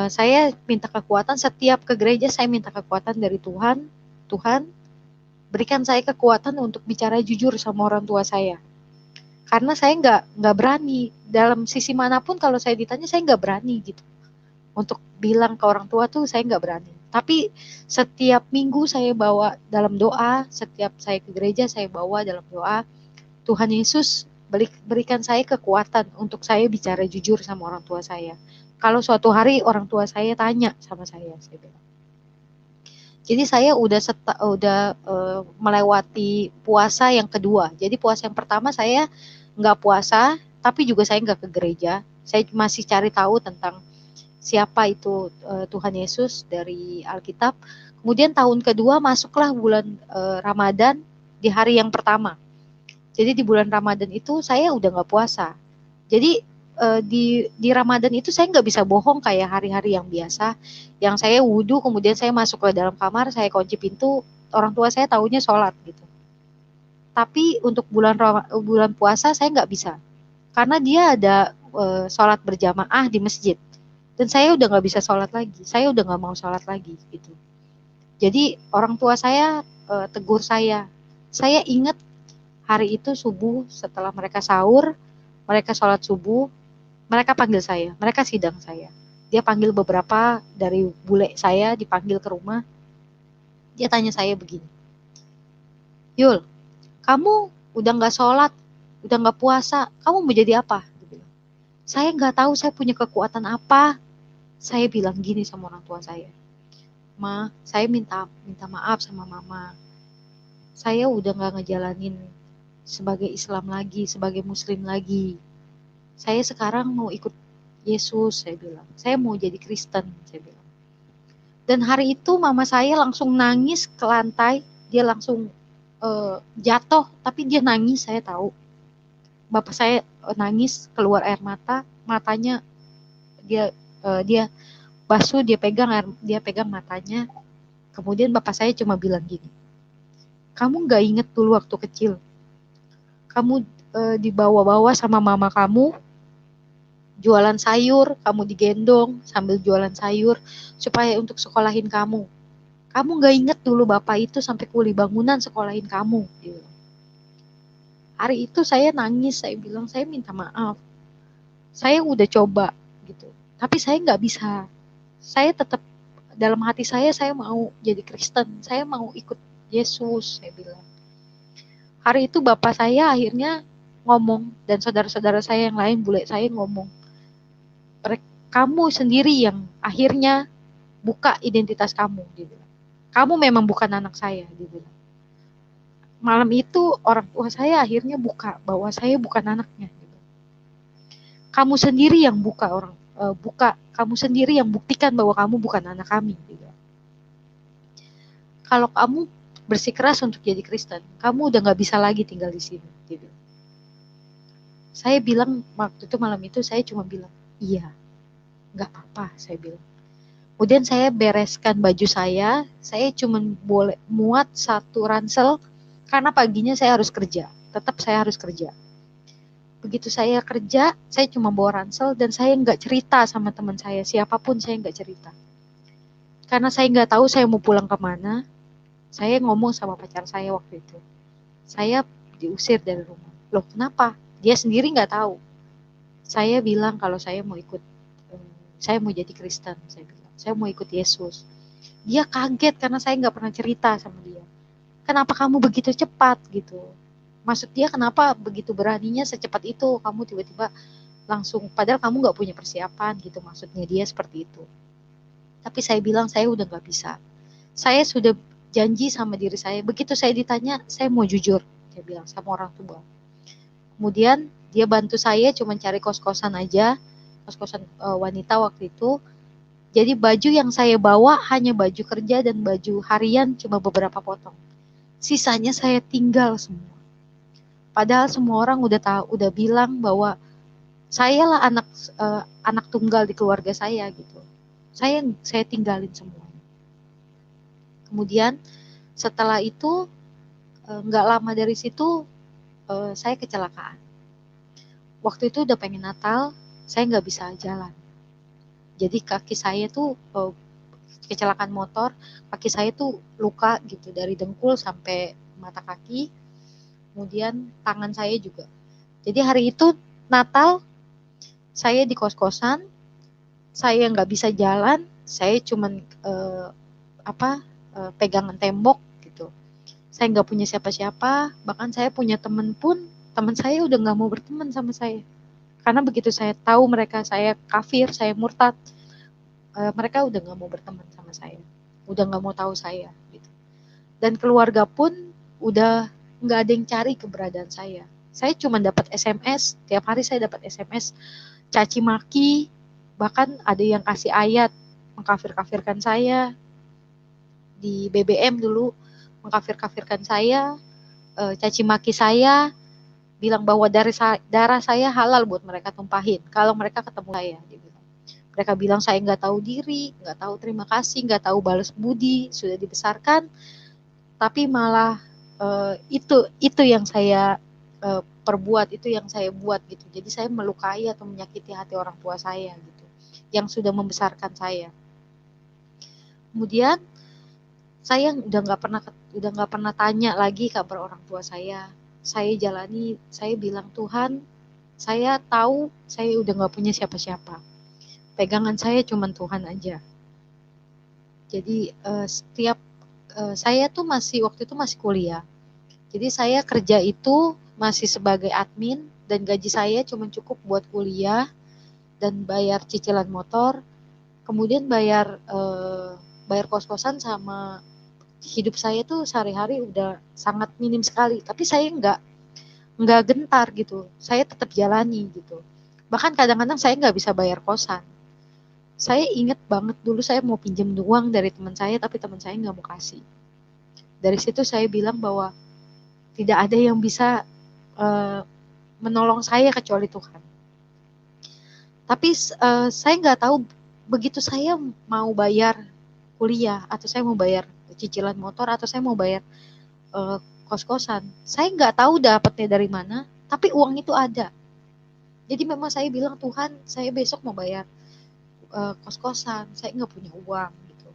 saya minta kekuatan, setiap ke gereja saya minta kekuatan dari Tuhan. Tuhan, berikan saya kekuatan untuk bicara jujur sama orang tua saya. Karena saya nggak berani, dalam sisi manapun kalau saya ditanya saya nggak berani gitu. Untuk bilang ke orang tua tuh saya nggak berani. Tapi setiap minggu saya bawa dalam doa, setiap saya ke gereja saya bawa dalam doa, Tuhan Yesus berikan saya kekuatan untuk saya bicara jujur sama orang tua saya. Kalau suatu hari orang tua saya tanya sama saya bilang. Jadi saya udah melewati puasa yang kedua. Jadi puasa yang pertama saya nggak puasa, tapi juga saya nggak ke gereja. Saya masih cari tahu tentang siapa itu Tuhan Yesus dari Alkitab. Kemudian tahun kedua masuklah bulan Ramadan di hari yang pertama. Jadi di bulan Ramadan itu saya udah nggak puasa. Jadi di Ramadan itu saya nggak bisa bohong kayak hari-hari yang biasa. Yang saya wudhu, kemudian saya masuk ke dalam kamar, saya kunci pintu, orang tua saya taunya sholat gitu. Tapi untuk bulan puasa saya nggak bisa, karena dia ada sholat berjamaah di masjid. Dan saya udah nggak bisa sholat lagi, saya udah nggak mau sholat lagi gitu. Jadi orang tua saya tegur saya ingat hari itu subuh setelah mereka sahur, mereka sholat subuh, mereka panggil saya, mereka sidang saya. Dia panggil beberapa dari bule saya, dipanggil ke rumah. Dia tanya saya begini, Yul, kamu udah nggak sholat, udah nggak puasa, kamu mau jadi apa? Saya nggak tahu saya punya kekuatan apa. Saya bilang gini sama orang tua saya, Ma, saya minta maaf sama mama. Saya udah nggak ngejalanin sebagai Islam lagi, sebagai Muslim lagi. Saya sekarang mau ikut Yesus, saya bilang. Saya mau jadi Kristen, saya bilang. Dan hari itu mama saya langsung nangis ke lantai, dia langsung jatuh, tapi dia nangis, saya tahu. Bapak saya nangis, keluar air mata, matanya dia basuh, dia pegang matanya. Kemudian bapak saya cuma bilang gini, kamu nggak inget dulu waktu kecil, kamu dibawa-bawa sama mama kamu jualan sayur, kamu digendong sambil jualan sayur supaya untuk sekolahin kamu. Kamu nggak inget dulu bapak itu sampai kuli bangunan sekolahin kamu. Gitu. Hari itu saya nangis, saya bilang saya minta maaf. Saya udah coba gitu, tapi saya nggak bisa. Saya tetap dalam hati saya mau jadi Kristen, saya mau ikut Yesus, saya bilang. Hari itu bapak saya akhirnya ngomong, dan saudara-saudara saya yang lain, bule saya ngomong, kamu sendiri yang akhirnya buka identitas kamu, dia bilang. Kamu memang bukan anak saya, dia bilang. Malam itu orang tua saya akhirnya buka bahwa saya bukan anaknya. Gitu. Kamu sendiri yang kamu sendiri yang buktikan bahwa kamu bukan anak kami. Gitu. Kalau kamu bersikeras untuk jadi Kristen, kamu udah nggak bisa lagi tinggal di sini. Gitu. Saya bilang waktu itu malam itu saya cuma bilang, iya, nggak apa-apa, saya bilang. Kemudian saya bereskan baju saya cuma boleh muat satu ransel karena paginya saya harus kerja, tetap saya harus kerja. Begitu saya kerja, saya cuma bawa ransel dan saya nggak cerita sama teman saya, siapapun saya nggak cerita. Karena saya nggak tahu saya mau pulang kemana, saya ngomong sama pacar saya waktu itu. Saya diusir dari rumah. Loh kenapa? Dia sendiri nggak tahu. Saya bilang kalau saya mau jadi Kristen, saya bilang. Saya mau ikut Yesus. Dia kaget karena saya nggak pernah cerita sama dia. Kenapa kamu begitu cepat gitu? Maksud dia kenapa begitu beraninya secepat itu kamu tiba-tiba langsung, padahal kamu nggak punya persiapan gitu, maksudnya dia seperti itu. Tapi saya bilang saya udah nggak bisa. Saya sudah janji sama diri saya, begitu saya ditanya saya mau jujur, saya bilang sama orang tua. Kemudian dia bantu saya cuma cari kos-kosan aja, kos-kosan wanita waktu itu. Jadi baju yang saya bawa hanya baju kerja dan baju harian cuma beberapa potong. Sisanya saya tinggal semua. Padahal semua orang udah bilang bahwa Saya lah anak tunggal di keluarga saya gitu. Saya tinggalin semua. Kemudian setelah itu nggak lama dari situ saya kecelakaan. Waktu itu udah pengen Natal, saya nggak bisa jalan. Jadi kaki saya tuh kecelakaan motor, kaki saya tuh luka gitu dari dengkul sampai mata kaki. Kemudian tangan saya juga. Jadi hari itu Natal, saya di kos-kosan, saya nggak bisa jalan, saya cuman pegangan tembok gitu. Saya nggak punya siapa-siapa, bahkan saya punya teman pun, teman saya udah nggak mau berteman sama saya. Karena begitu saya tahu mereka saya kafir, saya murtad, mereka udah nggak mau berteman sama saya, udah nggak mau tahu saya gitu. Dan keluarga pun udah nggak ada yang cari keberadaan saya. Saya cuma dapat SMS, tiap hari saya dapat SMS caci maki, bahkan ada yang kasih ayat mengkafir-kafirkan saya di BBM dulu, mengkafir-kafirkan saya, caci maki saya, bilang bahwa darah saya halal buat mereka tumpahin kalau mereka ketemu saya. Mereka bilang saya nggak tahu diri, nggak tahu terima kasih, nggak tahu balas budi, sudah dibesarkan, tapi malah itu yang saya perbuat, itu yang saya buat gitu. Jadi saya melukai atau menyakiti hati orang tua saya gitu, yang sudah membesarkan saya. Kemudian saya udah nggak pernah tanya lagi kabar orang tua saya. Saya jalani, saya bilang Tuhan, saya tahu saya udah nggak punya siapa-siapa. Pegangan saya cuma Tuhan aja. Jadi saya tuh waktu itu masih kuliah. Jadi saya kerja itu masih sebagai admin dan gaji saya cuma cukup buat kuliah dan bayar cicilan motor, kemudian bayar kos-kosan, sama hidup saya tuh sehari-hari udah sangat minim sekali. Tapi saya nggak gentar gitu, saya tetap jalani gitu. Bahkan kadang-kadang saya nggak bisa bayar kosan. Saya ingat banget dulu saya mau pinjam uang dari teman saya, tapi teman saya nggak mau kasih. Dari situ saya bilang bahwa tidak ada yang bisa menolong saya kecuali Tuhan. Tapi saya nggak tahu, begitu saya mau bayar kuliah, atau saya mau bayar cicilan motor, atau saya mau bayar kos-kosan, saya nggak tahu dapatnya dari mana, tapi uang itu ada. Jadi memang saya bilang, Tuhan, saya besok mau bayar kos-kosan, saya nggak punya uang gitu.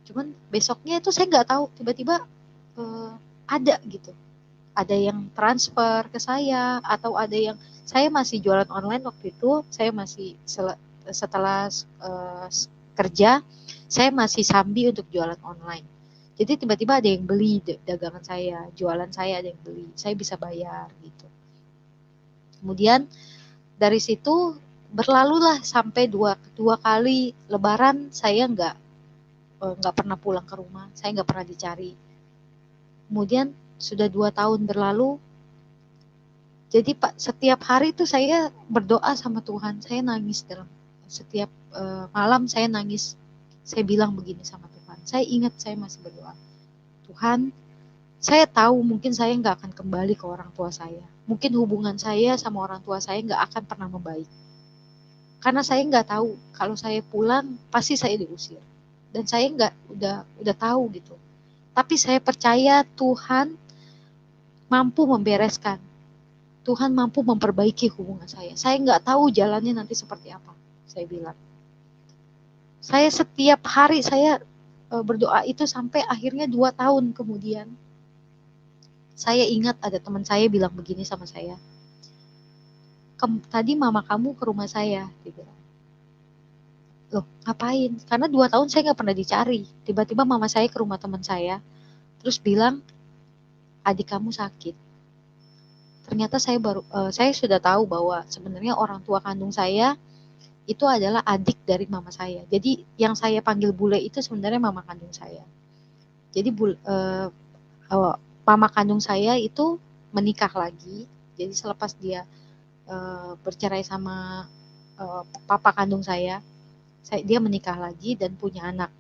Cuman besoknya itu saya nggak tahu, tiba-tiba ada gitu, ada yang transfer ke saya, atau ada yang, saya masih jualan online waktu itu, saya masih setelah kerja, saya masih sambi untuk jualan online. Jadi tiba-tiba ada yang beli dagangan saya, jualan saya ada yang beli, saya bisa bayar gitu. Kemudian dari situ berlalulah sampai dua kali Lebaran saya nggak pernah pulang ke rumah, saya nggak pernah dicari. Kemudian sudah 2 tahun berlalu. Jadi Pak, setiap hari itu saya berdoa sama Tuhan, saya nangis dalam setiap malam, saya nangis. Saya bilang begini sama Tuhan, saya ingat saya masih berdoa, Tuhan, saya tahu mungkin saya nggak akan kembali ke orang tua saya. Mungkin hubungan saya sama orang tua saya nggak akan pernah membaik. Karena saya nggak tahu kalau saya pulang pasti saya diusir. Dan saya udah tahu gitu. Tapi saya percaya Tuhan mampu membereskan. Tuhan mampu memperbaiki hubungan saya. Saya nggak tahu jalannya nanti seperti apa. Saya bilang. Saya setiap hari saya berdoa itu sampai akhirnya 2 tahun kemudian. Saya ingat ada teman saya bilang begini sama saya. Tadi mama kamu ke rumah saya, dia bilang. Loh, ngapain? Karena 2 tahun saya nggak pernah dicari. Tiba-tiba mama saya ke rumah teman saya, terus bilang, adik kamu sakit. Ternyata saya sudah tahu bahwa sebenarnya orang tua kandung saya itu adalah adik dari mama saya. Jadi yang saya panggil bule itu sebenarnya mama kandung saya. Jadi mama kandung saya itu menikah lagi. Jadi selepas dia bercerai sama papa kandung saya, dia menikah lagi dan punya anak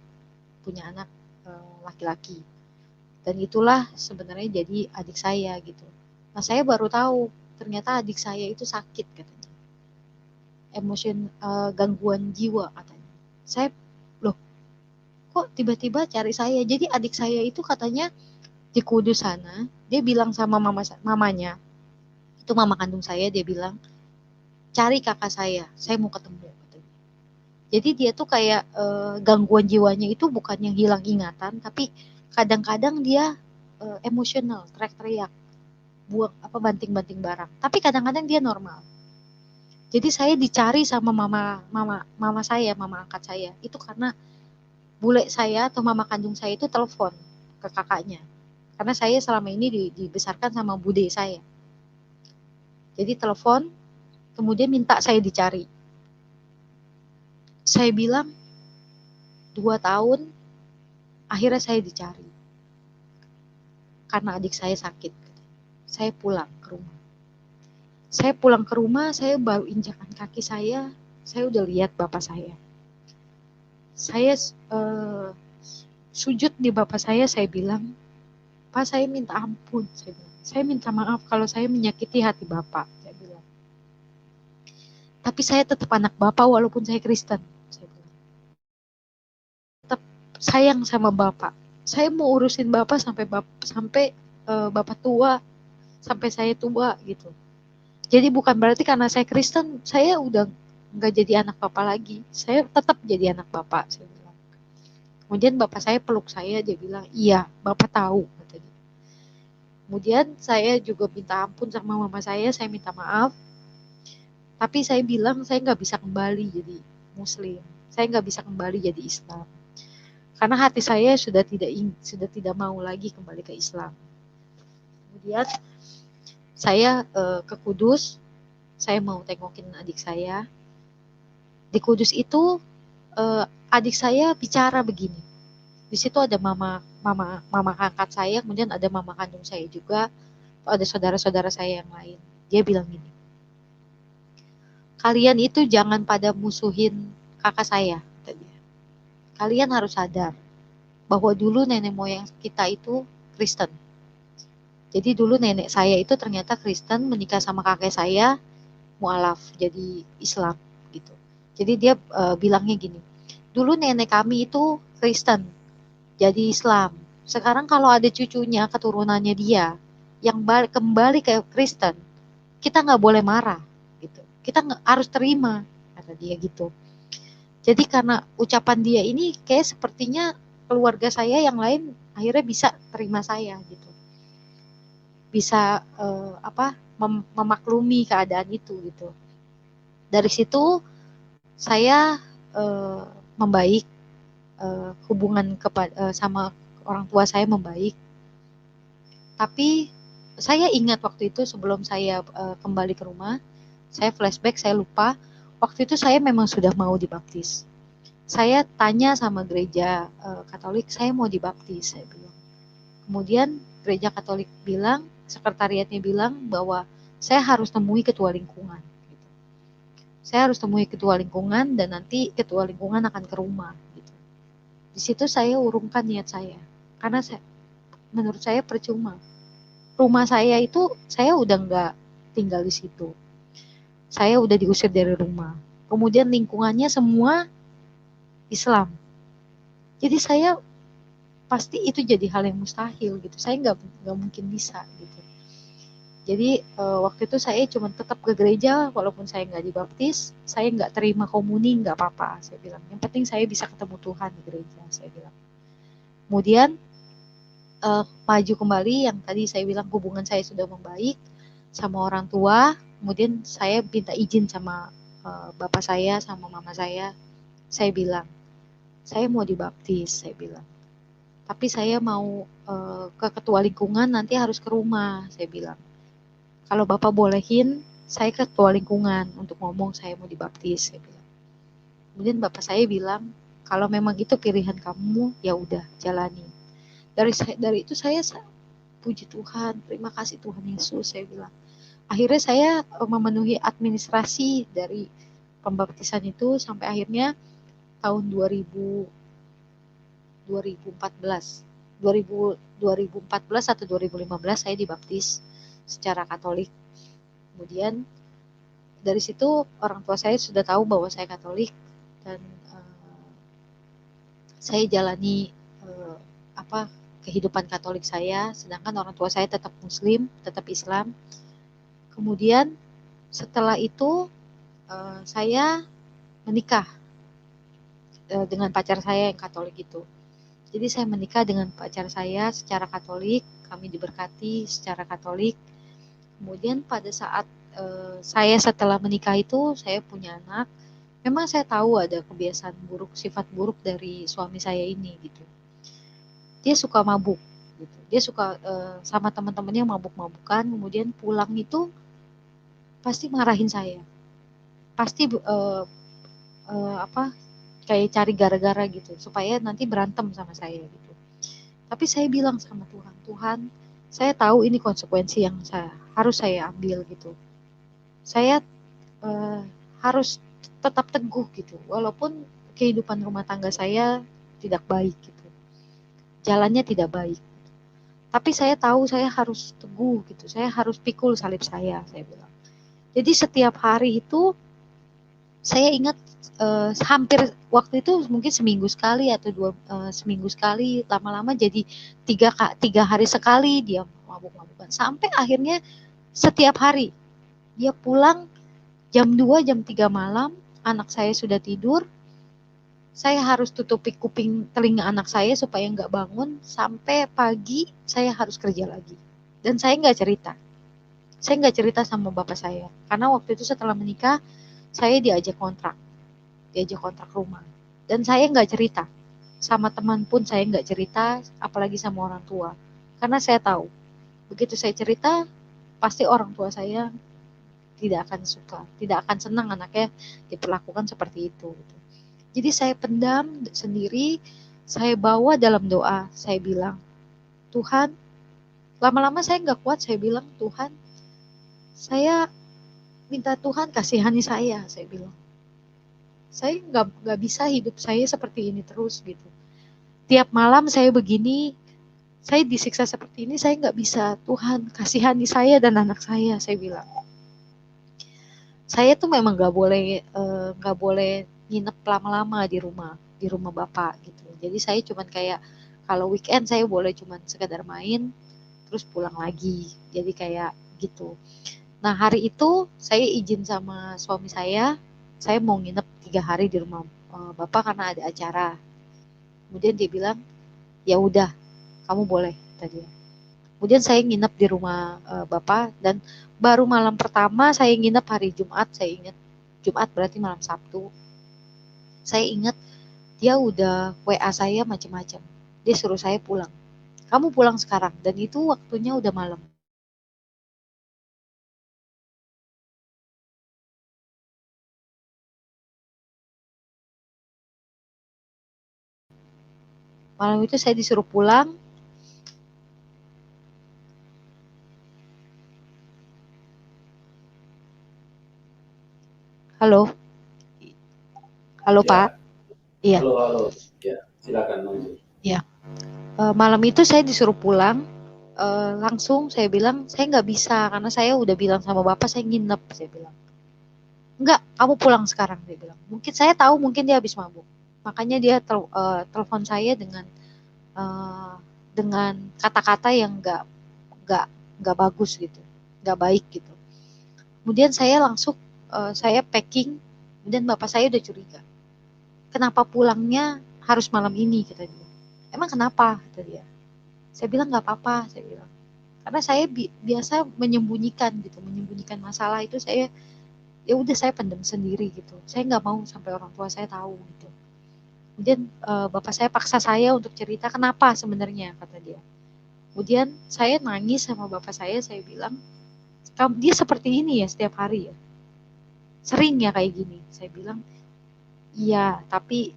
laki-laki. Dan itulah sebenarnya jadi adik saya gitu. Nah saya baru tahu ternyata adik saya itu sakit katanya. gangguan jiwa katanya. Saya, loh kok tiba-tiba cari saya? Jadi adik saya itu katanya di Kudus sana, dia bilang sama mamanya, itu mama kandung saya, dia bilang, cari kakak saya mau ketemu. Jadi dia tuh kayak gangguan jiwanya itu bukan yang hilang ingatan, tapi kadang-kadang dia emosional, teriak-teriak, buang banting-banting barang. Tapi kadang-kadang dia normal. Jadi saya dicari sama mama saya, mama angkat saya. Itu karena bule saya atau mama kandung saya itu telepon ke kakaknya. Karena saya selama ini dibesarkan sama bude saya. Jadi telepon, kemudian minta saya dicari. Saya bilang 2 tahun, akhirnya saya dicari. Karena adik saya sakit. Saya pulang ke rumah. Saya pulang ke rumah, saya baru injakan kaki saya udah lihat bapak saya. Saya sujud di bapak saya bilang, Pak, saya minta ampun. Saya bilang, saya minta maaf kalau saya menyakiti hati bapak. Saya bilang, tapi saya tetap anak bapak walaupun saya Kristen. Saya bilang, tetap sayang sama bapak. Saya mau urusin bapak sampai bapak tua, sampai saya tua gitu. Jadi bukan berarti karena saya Kristen, saya udah nggak jadi anak bapak lagi. Saya tetap jadi anak bapak. Saya bilang. Kemudian bapak saya peluk saya, dia bilang, iya, bapak tahu. Katanya. Kemudian saya juga minta ampun sama mama saya minta maaf. Tapi saya bilang saya nggak bisa kembali jadi Muslim. Saya nggak bisa kembali jadi Islam. Karena hati saya sudah tidak mau lagi kembali ke Islam. Kemudian saya ke Kudus, saya mau tengokin adik saya. Di Kudus itu adik saya bicara begini. Di situ ada mama kakak saya, kemudian ada mama kandung saya juga, ada saudara-saudara saya yang lain. Dia bilang gini, kalian itu jangan pada musuhin kakak saya. Kalian harus sadar bahwa dulu nenek moyang kita itu Kristen. Jadi dulu nenek saya itu ternyata Kristen, menikah sama kakek saya mualaf, jadi Islam gitu. Jadi dia bilangnya gini, dulu nenek kami itu Kristen, jadi Islam. Sekarang kalau ada cucunya, keturunannya dia yang kembali ke Kristen, kita nggak boleh marah gitu. Kita harus terima, kata dia gitu. Jadi karena ucapan dia ini kayak sepertinya keluarga saya yang lain akhirnya bisa terima saya gitu. Bisa memaklumi keadaan itu gitu. Dari situ saya membaik, hubungan sama orang tua saya membaik. Tapi saya ingat waktu itu sebelum saya kembali ke rumah, saya flashback, saya lupa. Waktu itu saya memang sudah mau dibaptis. Saya tanya sama gereja Katolik, saya mau dibaptis, saya bilang. Kemudian gereja Katolik bilang, sekretariatnya bilang bahwa saya harus temui ketua lingkungan. Gitu. Saya harus temui ketua lingkungan dan nanti ketua lingkungan akan ke rumah. Gitu. Di situ saya urungkan niat saya, karena menurut saya percuma. Rumah saya itu saya udah nggak tinggal di situ. Saya udah diusir dari rumah. Kemudian lingkungannya semua Islam. Jadi saya pasti itu jadi hal yang mustahil gitu. Saya nggak mungkin bisa gitu. Jadi waktu itu saya cuma tetap ke gereja walaupun saya nggak dibaptis, saya nggak terima komuni, nggak apa-apa. Saya bilang, yang penting saya bisa ketemu Tuhan di gereja. Saya bilang. Kemudian maju kembali, yang tadi saya bilang hubungan saya sudah membaik sama orang tua. Kemudian saya minta izin sama bapak saya, sama mama saya. Saya bilang, saya mau dibaptis, saya bilang. Tapi saya mau ke ketua lingkungan, nanti harus ke rumah, saya bilang. Kalau bapak bolehin, saya ke ketua lingkungan untuk ngomong saya mau dibaptis, saya bilang. Kemudian bapak saya bilang, kalau memang itu pilihan kamu, ya udah jalani. Dari itu saya puji Tuhan, terima kasih Tuhan Yesus, saya bilang. Akhirnya saya memenuhi administrasi dari pembaptisan itu sampai akhirnya tahun 2014 atau 2015 saya dibaptis secara Katolik. Kemudian dari situ orang tua saya sudah tahu bahwa saya Katolik, dan saya jalani kehidupan Katolik saya, sedangkan orang tua saya tetap Muslim, tetap Islam. Kemudian setelah itu saya menikah dengan pacar saya yang Katolik itu. Jadi saya menikah dengan pacar saya secara Katolik, kami diberkati secara Katolik. Kemudian pada saat saya setelah menikah itu, saya punya anak. Memang saya tahu ada kebiasaan buruk, sifat buruk dari suami saya ini gitu. Dia suka mabuk gitu. Dia suka sama teman-temannya mabuk-mabukan, kemudian pulang itu pasti marahin saya. Pasti kayak cari gara-gara gitu supaya nanti berantem sama saya gitu. Tapi saya bilang sama Tuhan, Tuhan, saya tahu ini konsekuensi yang harus saya ambil gitu. Saya harus tetap teguh gitu, walaupun kehidupan rumah tangga saya tidak baik gitu, jalannya tidak baik. Tapi saya tahu saya harus teguh gitu, saya harus pikul salib saya bilang. Jadi setiap hari itu saya ingat hampir waktu itu mungkin seminggu sekali atau seminggu sekali, lama-lama jadi tiga hari sekali dia mabuk-mabukan, sampai akhirnya setiap hari dia pulang jam 2, jam 3 malam, anak saya sudah tidur, saya harus tutupi kuping telinga anak saya supaya nggak bangun, sampai pagi saya harus kerja lagi. Dan saya nggak cerita sama bapak saya, karena waktu itu setelah menikah, saya diajak kontrak rumah, dan saya nggak cerita, sama teman pun saya nggak cerita, apalagi sama orang tua, karena saya tahu, begitu saya cerita, pasti orang tua saya tidak akan suka, tidak akan senang anaknya diperlakukan seperti itu. Jadi saya pendam sendiri, saya bawa dalam doa, saya bilang, Tuhan, lama-lama saya nggak kuat, saya bilang, Tuhan, saya minta Tuhan kasihani saya bilang. Saya nggak bisa hidup saya seperti ini terus gitu. Tiap malam saya begini, saya disiksa seperti ini, saya nggak bisa. Tuhan, kasihani saya dan anak saya bilang. Saya tuh memang nggak boleh nginep lama-lama di rumah bapak gitu. Jadi saya cuman kayak kalau weekend saya boleh cuman sekedar main terus pulang lagi. Jadi kayak gitu. Nah hari itu saya izin sama suami saya mau nginep 3 hari di rumah bapak karena ada acara. Kemudian dia bilang, ya udah, kamu boleh tadi. Kemudian saya nginep di rumah bapak, dan baru malam pertama saya nginep hari Jumat, saya ingat Jumat berarti malam Sabtu. Saya ingat dia udah WA saya macam-macam. Dia suruh saya pulang. Kamu pulang sekarang, dan itu waktunya udah malam. Malam itu saya disuruh pulang. Halo. Halo ya. Pak. Iya. Halo. Ya, silakan lanjut. Ya. Malam itu saya disuruh pulang. Langsung saya bilang saya nggak bisa karena saya udah bilang sama bapak saya nginep, saya bilang. Enggak, kamu pulang sekarang, dia bilang. Mungkin saya tahu mungkin dia habis mabuk. Makanya dia telepon saya dengan kata-kata yang nggak bagus gitu, nggak baik gitu. Kemudian saya langsung saya packing, kemudian bapak saya udah curiga. Kenapa pulangnya harus malam ini, kata dia. Emang kenapa, kata dia. Saya bilang nggak apa-apa, saya bilang. Karena saya biasa menyembunyikan masalah itu, saya ya udah saya pendam sendiri gitu. Saya nggak mau sampai orang tua saya tahu gitu. Kemudian bapak saya paksa saya untuk cerita kenapa sebenarnya, kata dia. Kemudian saya nangis sama bapak saya bilang, dia seperti ini ya setiap hari ya? Sering ya kayak gini? Saya bilang, iya, tapi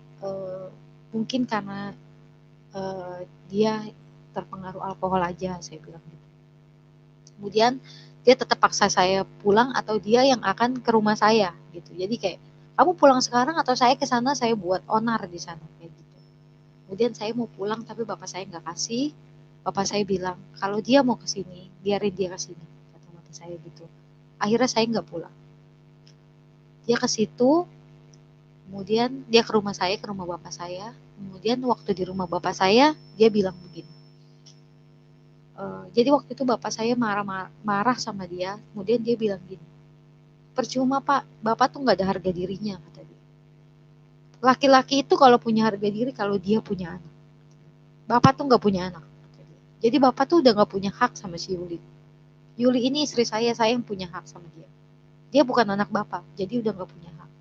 mungkin karena dia terpengaruh alkohol aja, saya bilang gitu. Kemudian dia tetap paksa saya pulang atau dia yang akan ke rumah saya gitu. Jadi kayak, kamu pulang sekarang atau saya ke sana, saya buat onar di sana kayak gitu. Kemudian saya mau pulang tapi bapak saya nggak kasih. Bapak saya bilang, kalau dia mau ke sini, biarin dia ke sini, kata bapak saya gitu. Akhirnya saya nggak pulang. Dia ke situ, kemudian dia ke rumah saya, ke rumah bapak saya. Kemudian waktu di rumah bapak saya, dia bilang begini. Jadi waktu itu bapak saya marah sama dia. Kemudian dia bilang gini, percuma Pak, Bapak tuh nggak ada harga dirinya, kata dia. Laki-laki itu kalau punya harga diri kalau dia punya anak. Bapak tuh nggak punya anak. Kata dia. Jadi Bapak tuh udah nggak punya hak sama si Yuli. Yuli ini istri saya yang punya hak sama dia. Dia bukan anak Bapak, jadi udah nggak punya hak.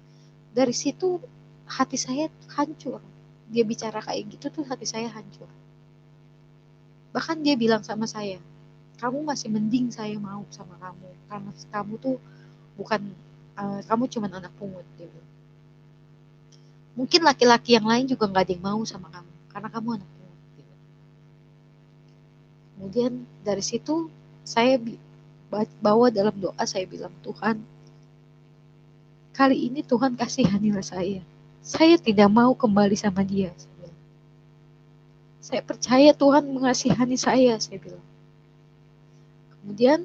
Dari situ hati saya hancur. Dia bicara kayak gitu tuh hati saya hancur. Bahkan dia bilang sama saya, kamu masih mending saya mau sama kamu. Karena kamu tuh bukan, kamu cuma anak pungut. Dia bilang. Mungkin laki-laki yang lain juga nggak ada yang mau sama kamu. Karena kamu anak pungut. Kemudian dari situ saya bawa dalam doa, saya bilang, Tuhan, kali ini Tuhan kasihanilah saya. Saya tidak mau kembali sama dia. Saya percaya Tuhan mengasihani saya bilang. Kemudian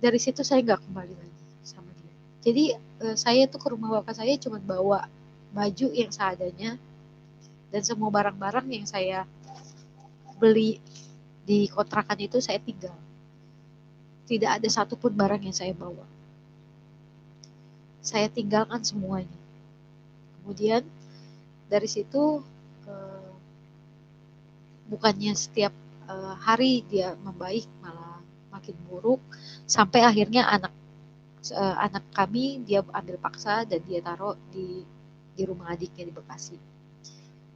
dari situ saya nggak kembali lagi sama dia. Jadi saya tuh ke rumah bapak saya cuma bawa baju yang seadanya dan semua barang-barang yang saya beli di kontrakan itu saya tinggal. Tidak ada satupun barang yang saya bawa. Saya tinggalkan semuanya. Kemudian dari situ bukannya setiap hari dia membaik, malah makin buruk, sampai akhirnya anak kami dia ambil paksa dan dia taruh di rumah adiknya di Bekasi.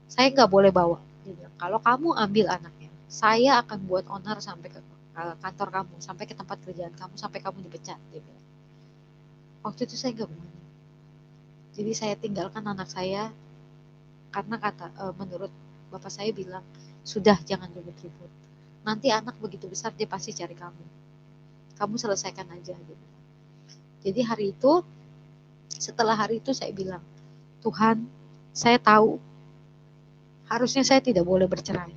Saya nggak boleh bawa. Dia bilang, kalau kamu ambil anaknya, saya akan buat onar sampai ke kantor kamu, sampai ke tempat kerjaan kamu, sampai kamu dipecat. Dia bilang. Waktu itu saya nggak berani. Jadi saya tinggalkan anak saya karena menurut bapak saya bilang, sudah jangan ribut-ribut. Nanti anak begitu besar dia pasti cari kamu. Kamu selesaikan aja. Gitu. Jadi setelah hari itu saya bilang, Tuhan, saya tahu harusnya saya tidak boleh bercerai.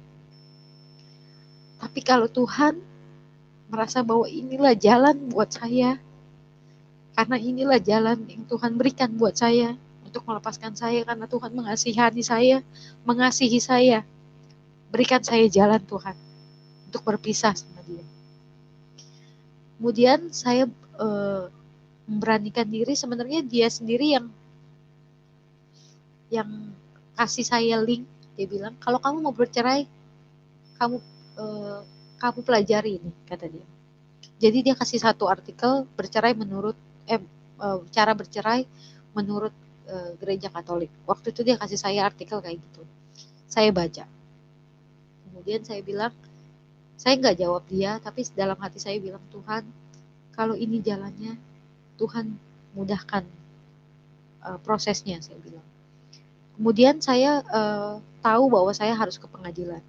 Tapi kalau Tuhan merasa bahwa inilah jalan buat saya, karena inilah jalan yang Tuhan berikan buat saya untuk melepaskan saya, karena Tuhan mengasihi saya, berikan saya jalan Tuhan untuk berpisah sama dia. Kemudian saya memberanikan diri, sebenarnya dia sendiri yang kasih saya link. Dia bilang, kalau kamu mau bercerai, kamu pelajari ini, kata dia. Jadi dia kasih satu artikel cara bercerai menurut gereja Katolik. Waktu itu dia kasih saya artikel kayak gitu. Saya baca. Kemudian saya bilang, saya nggak jawab dia, tapi dalam hati saya bilang, Tuhan, kalau ini jalannya, Tuhan mudahkan prosesnya, saya bilang. Kemudian saya tahu bahwa saya harus ke pengadilan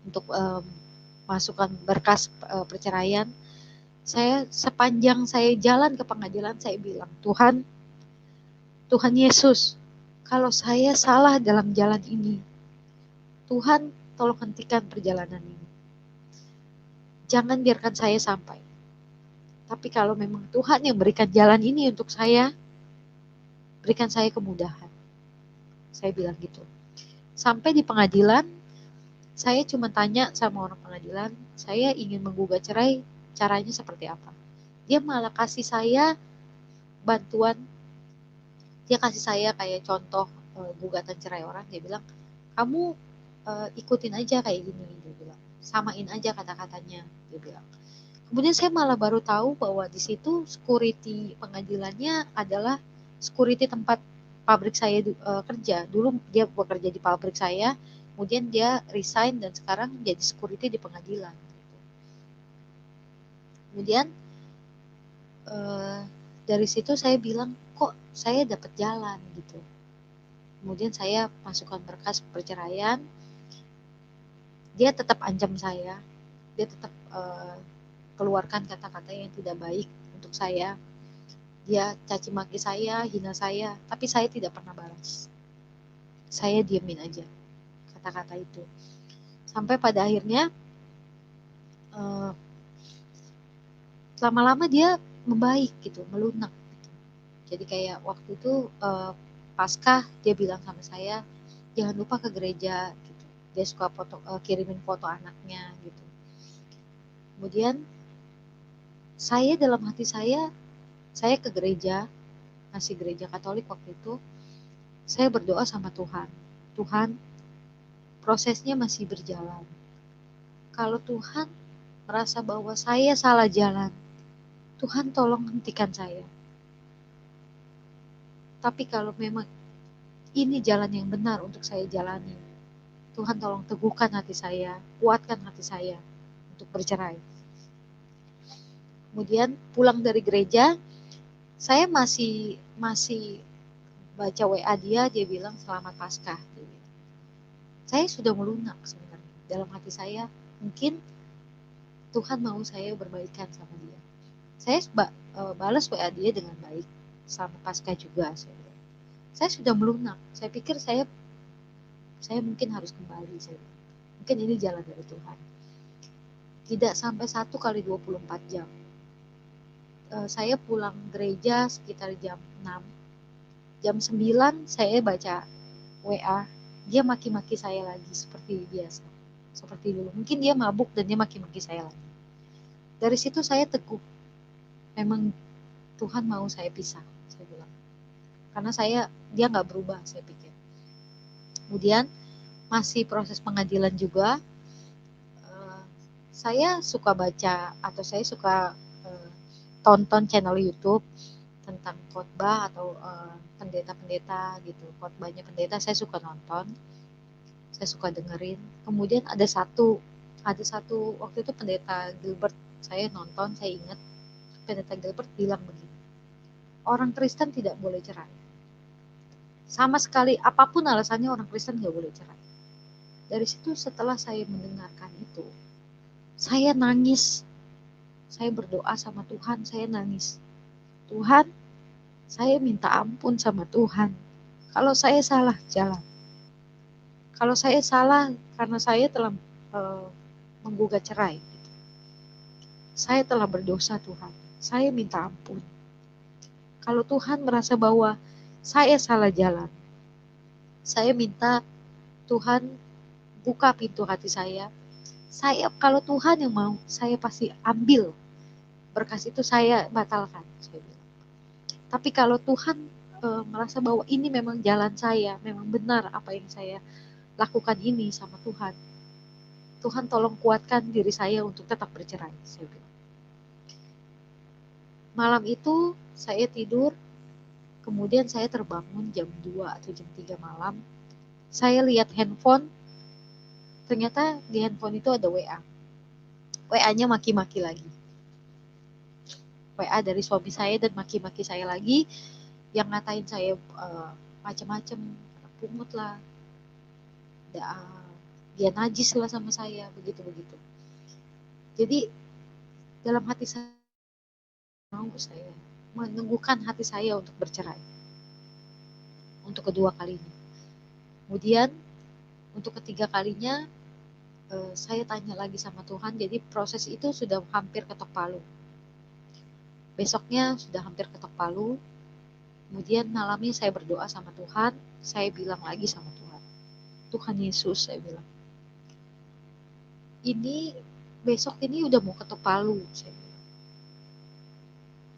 untuk masukkan berkas perceraian. Sepanjang saya jalan ke pengadilan, saya bilang, Tuhan Yesus, kalau saya salah dalam jalan ini, Tuhan tolong hentikan perjalanan ini. Jangan biarkan saya sampai. Tapi kalau memang Tuhan yang berikan jalan ini untuk saya, berikan saya kemudahan. Saya bilang gitu. Sampai di pengadilan, saya cuma tanya sama orang pengadilan, saya ingin menggugat cerai, caranya seperti apa. Dia malah kasih saya bantuan, dia kasih saya kayak contoh gugatan cerai orang. Dia bilang, kamu ikutin aja kayak gini. Dia bilang, samain aja kata-katanya. Dia bilang. Kemudian saya malah baru tahu bahwa di situ security pengadilannya adalah security tempat pabrik saya kerja. Dulu dia bekerja di pabrik saya, kemudian dia resign dan sekarang jadi security di pengadilan. Kemudian dari situ saya bilang, kok saya dapat jalan gitu. Kemudian saya masukkan berkas perceraian. Dia tetap ancam saya, dia tetap keluarkan kata-kata yang tidak baik untuk saya. Dia caci maki saya, hina saya, tapi saya tidak pernah balas. Saya diamin aja kata-kata itu. Sampai pada akhirnya lama-lama dia membaik gitu, melunak gitu. Jadi kayak waktu itu Paskah dia bilang sama saya, jangan lupa ke gereja gitu. Dia suka kirimin foto anaknya gitu. Kemudian saya dalam hati saya ke gereja, masih gereja Katolik waktu itu. Saya berdoa sama Tuhan, Tuhan, prosesnya masih berjalan. Kalau Tuhan merasa bahwa saya salah jalan, Tuhan tolong hentikan saya. Tapi kalau memang ini jalan yang benar untuk saya jalani, Tuhan tolong teguhkan hati saya, kuatkan hati saya untuk bercerai. Kemudian pulang dari gereja, saya masih baca WA dia bilang selamat Paskah. Saya sudah melunak sebenarnya. Dalam hati saya, mungkin Tuhan mau saya berbaikan sama dia. Saya balas WA dia dengan baik, selamat Paskah juga. Saya sudah melunak. Saya pikir saya mungkin harus kembali. Mungkin ini jalan dari Tuhan. Tidak sampai 1 kali 24 jam. Saya pulang gereja sekitar jam 6. Jam 9 saya baca WA. Dia maki-maki saya lagi seperti biasa. Seperti dulu. Mungkin dia mabuk dan dia maki-maki saya lagi. Dari situ saya teguh. Memang Tuhan mau saya pisah. Saya bilang. Karena dia gak berubah, saya pikir. Kemudian masih proses pengadilan juga. Saya suka baca atau saya suka tonton channel YouTube tentang khotbah atau pendeta-pendeta gitu. Khotbahnya pendeta saya suka nonton. Saya suka dengerin. Kemudian ada satu waktu itu pendeta Gilbert, saya nonton, saya ingat pendeta Gilbert bilang begini. Orang Kristen tidak boleh cerai. Sama sekali apapun alasannya orang Kristen nggak boleh cerai. Dari situ setelah saya mendengarkan itu, saya nangis. Saya berdoa sama Tuhan, saya nangis. Tuhan, saya minta ampun sama Tuhan. Kalau saya salah jalan. Kalau saya salah karena saya telah menggugat cerai. Saya telah berdosa Tuhan. Saya minta ampun. Kalau Tuhan merasa bahwa saya salah jalan, saya minta Tuhan buka pintu hati saya. Kalau Tuhan yang mau, saya pasti ambil berkas itu, saya batalkan. Saya bilang. Tapi kalau Tuhan merasa bahwa ini memang jalan saya, memang benar apa yang saya lakukan ini sama Tuhan, Tuhan tolong kuatkan diri saya untuk tetap bercerai. Saya bilang. Malam itu saya tidur, kemudian saya terbangun jam 2 atau jam 3 malam. Saya lihat handphone, ternyata di handphone itu ada WA. WA-nya maki-maki lagi. WA dari suami saya dan maki-maki saya lagi, yang ngatain saya macam-macam, pungut lah, dia najis lah sama saya, begitu-begitu. Jadi dalam hati saya meneguhkan hati saya untuk bercerai untuk kedua kalinya. Kemudian untuk ketiga kalinya saya tanya lagi sama Tuhan. Jadi proses itu sudah hampir ketok palu. Besoknya sudah hampir ketok palu. Kemudian malamnya saya berdoa sama Tuhan. Saya bilang lagi sama Tuhan, Tuhan Yesus, saya bilang, ini besok ini udah mau ketok palu.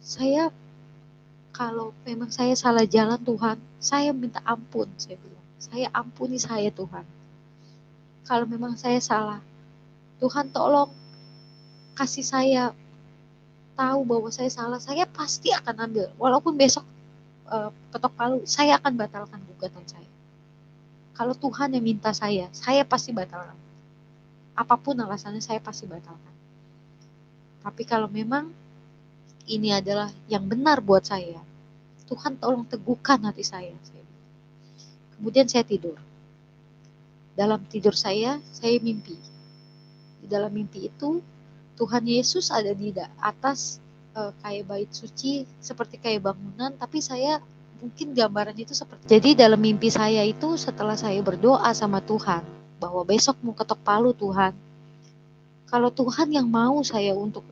Saya kalau memang saya salah jalan Tuhan, saya minta ampun. Saya bilang, saya ampuni saya Tuhan. Kalau memang saya salah, Tuhan tolong kasih saya tahu bahwa saya salah, saya pasti akan ambil. Walaupun besok ketok palu, saya akan batalkan gugatan saya. Kalau Tuhan yang minta saya pasti batalkan. Apapun alasannya, saya pasti batalkan. Tapi kalau memang ini adalah yang benar buat saya, Tuhan tolong teguhkan hati saya. Kemudian saya tidur. Dalam tidur saya mimpi. Di dalam mimpi itu, Tuhan Yesus ada di atas kayak bait suci, seperti kayak bangunan, tapi saya mungkin gambaran itu seperti. Jadi dalam mimpi saya itu, setelah saya berdoa sama Tuhan bahwa besok mau ketok palu Tuhan, kalau Tuhan yang mau saya untuk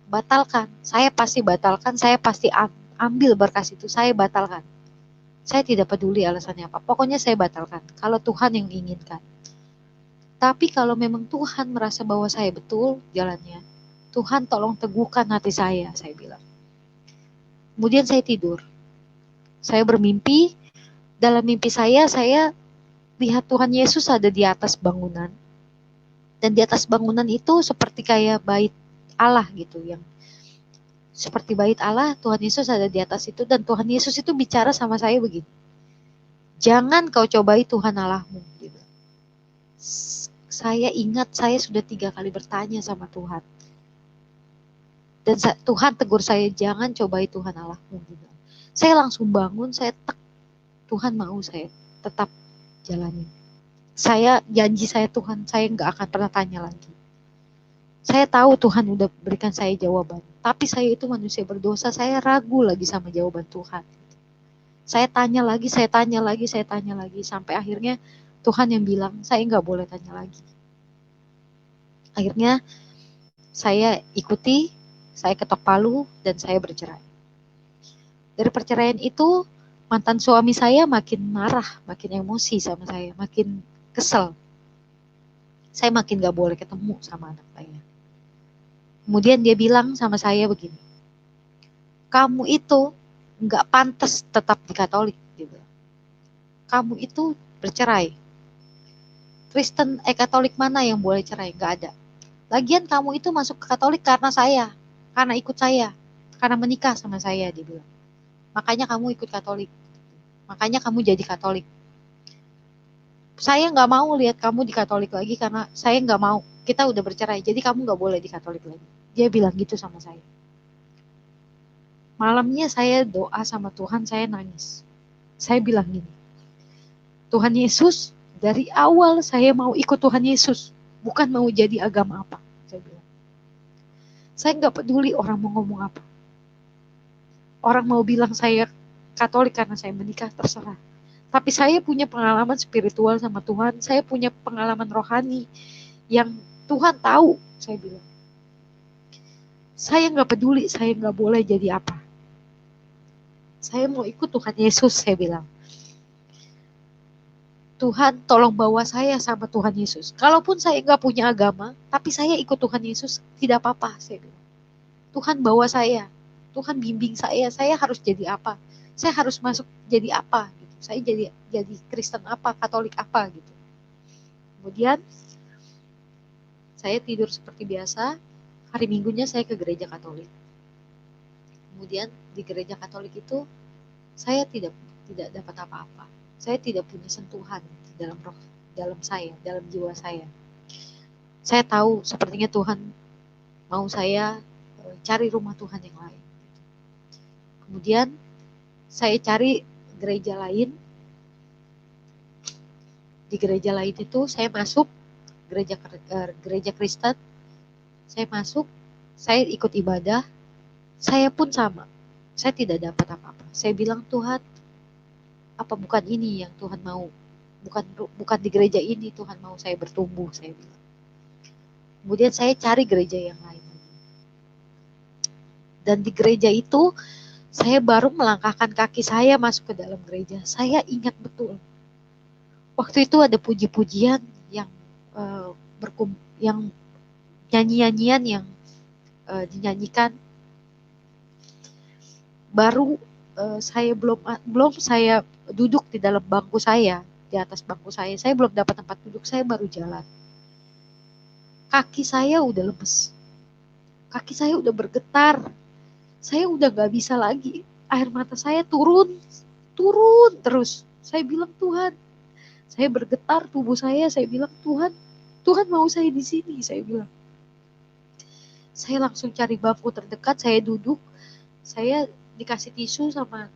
batalkan, saya pasti batalkan, saya pasti ambil berkas itu, saya batalkan. Saya tidak peduli alasannya apa, pokoknya saya batalkan kalau Tuhan yang inginkan. Tapi kalau memang Tuhan merasa bahwa saya betul jalannya, Tuhan tolong teguhkan hati saya bilang. Kemudian saya tidur. Saya bermimpi, dalam mimpi saya lihat Tuhan Yesus ada di atas bangunan. Dan di atas bangunan itu seperti kayak bait Allah gitu, yang seperti bait Allah, Tuhan Yesus ada di atas itu, dan Tuhan Yesus itu bicara sama saya begini, jangan kau cobai Tuhan Allahmu. Gitu. Saya ingat saya sudah 3 kali bertanya sama Tuhan. Dan Tuhan tegur saya, jangan cobai Tuhan Allahmu. Gitu. Saya langsung bangun, saya Tuhan mau saya tetap jalani. Saya janji Tuhan, saya nggak akan pernah tanya lagi. Saya tahu Tuhan udah berikan saya jawaban. Tapi saya itu manusia berdosa, saya ragu lagi sama jawaban Tuhan. Saya tanya lagi, sampai akhirnya Tuhan yang bilang, saya nggak boleh tanya lagi. Akhirnya saya ikuti, saya ketok palu, dan saya bercerai. Dari perceraian itu, mantan suami saya makin marah, makin emosi sama saya, makin kesel. Saya makin gak boleh ketemu sama anak saya. Kemudian dia bilang sama saya begini, kamu itu gak pantas tetap di Katolik. Gitu. Kamu itu bercerai. Kristen Katolik mana yang boleh cerai? Gak ada. Lagian kamu itu masuk ke Katolik karena saya, karena ikut saya, karena menikah sama saya, dia bilang. Makanya kamu ikut Katolik. Makanya kamu jadi Katolik. Saya gak mau lihat kamu di Katolik lagi karena saya gak mau. Kita udah bercerai, jadi kamu gak boleh di Katolik lagi. Dia bilang gitu sama saya. Malamnya saya doa sama Tuhan, saya nangis. Saya bilang gini, Tuhan Yesus, dari awal saya mau ikut Tuhan Yesus, bukan mau jadi agama apa. Saya bilang. Saya gak peduli orang mau ngomong apa. Orang mau bilang saya Katolik karena saya menikah, terserah. Tapi saya punya pengalaman spiritual sama Tuhan, saya punya pengalaman rohani yang Tuhan tahu, saya bilang. Saya gak peduli, saya gak boleh jadi apa. Saya mau ikut Tuhan Yesus, saya bilang. Tuhan tolong bawa saya sama Tuhan Yesus. Kalaupun saya gak punya agama, tapi saya ikut Tuhan Yesus, tidak apa-apa, saya bilang. Tuhan bawa saya, Tuhan bimbing saya harus jadi apa. Saya harus masuk jadi apa. Gitu. Saya jadi Kristen apa, Katolik apa gitu. Kemudian saya tidur seperti biasa. Hari Minggunya saya ke gereja Katolik. Kemudian di gereja Katolik itu saya tidak dapat apa-apa. Saya tidak punya sentuhan dalam roh, dalam saya, dalam jiwa saya. Saya tahu sepertinya Tuhan mau saya cari rumah Tuhan yang lain. Kemudian saya cari gereja lain. Di gereja lain itu saya masuk gereja Kristen. Saya masuk, saya ikut ibadah, saya pun sama. Saya tidak dapat apa-apa. Saya bilang, Tuhan, apa bukan ini yang Tuhan mau? Bukan di gereja ini Tuhan mau saya bertumbuh, saya bilang. Kemudian saya cari gereja yang lain. Dan di gereja itu, saya baru melangkahkan kaki saya masuk ke dalam gereja. Saya ingat betul. Waktu itu ada puji-pujian yang nyanyi-nyanyian yang dinyanyikan. Baru saya belum saya duduk di dalam bangku saya, di atas bangku saya belum dapat tempat duduk, saya baru jalan. Kaki saya udah lemes, kaki saya udah bergetar, saya udah gak bisa lagi, air mata saya turun terus. Saya bilang, Tuhan, saya bergetar tubuh saya bilang, Tuhan mau saya di sini, saya bilang. Saya langsung cari bangku terdekat, saya duduk, saya dikasih tisu sama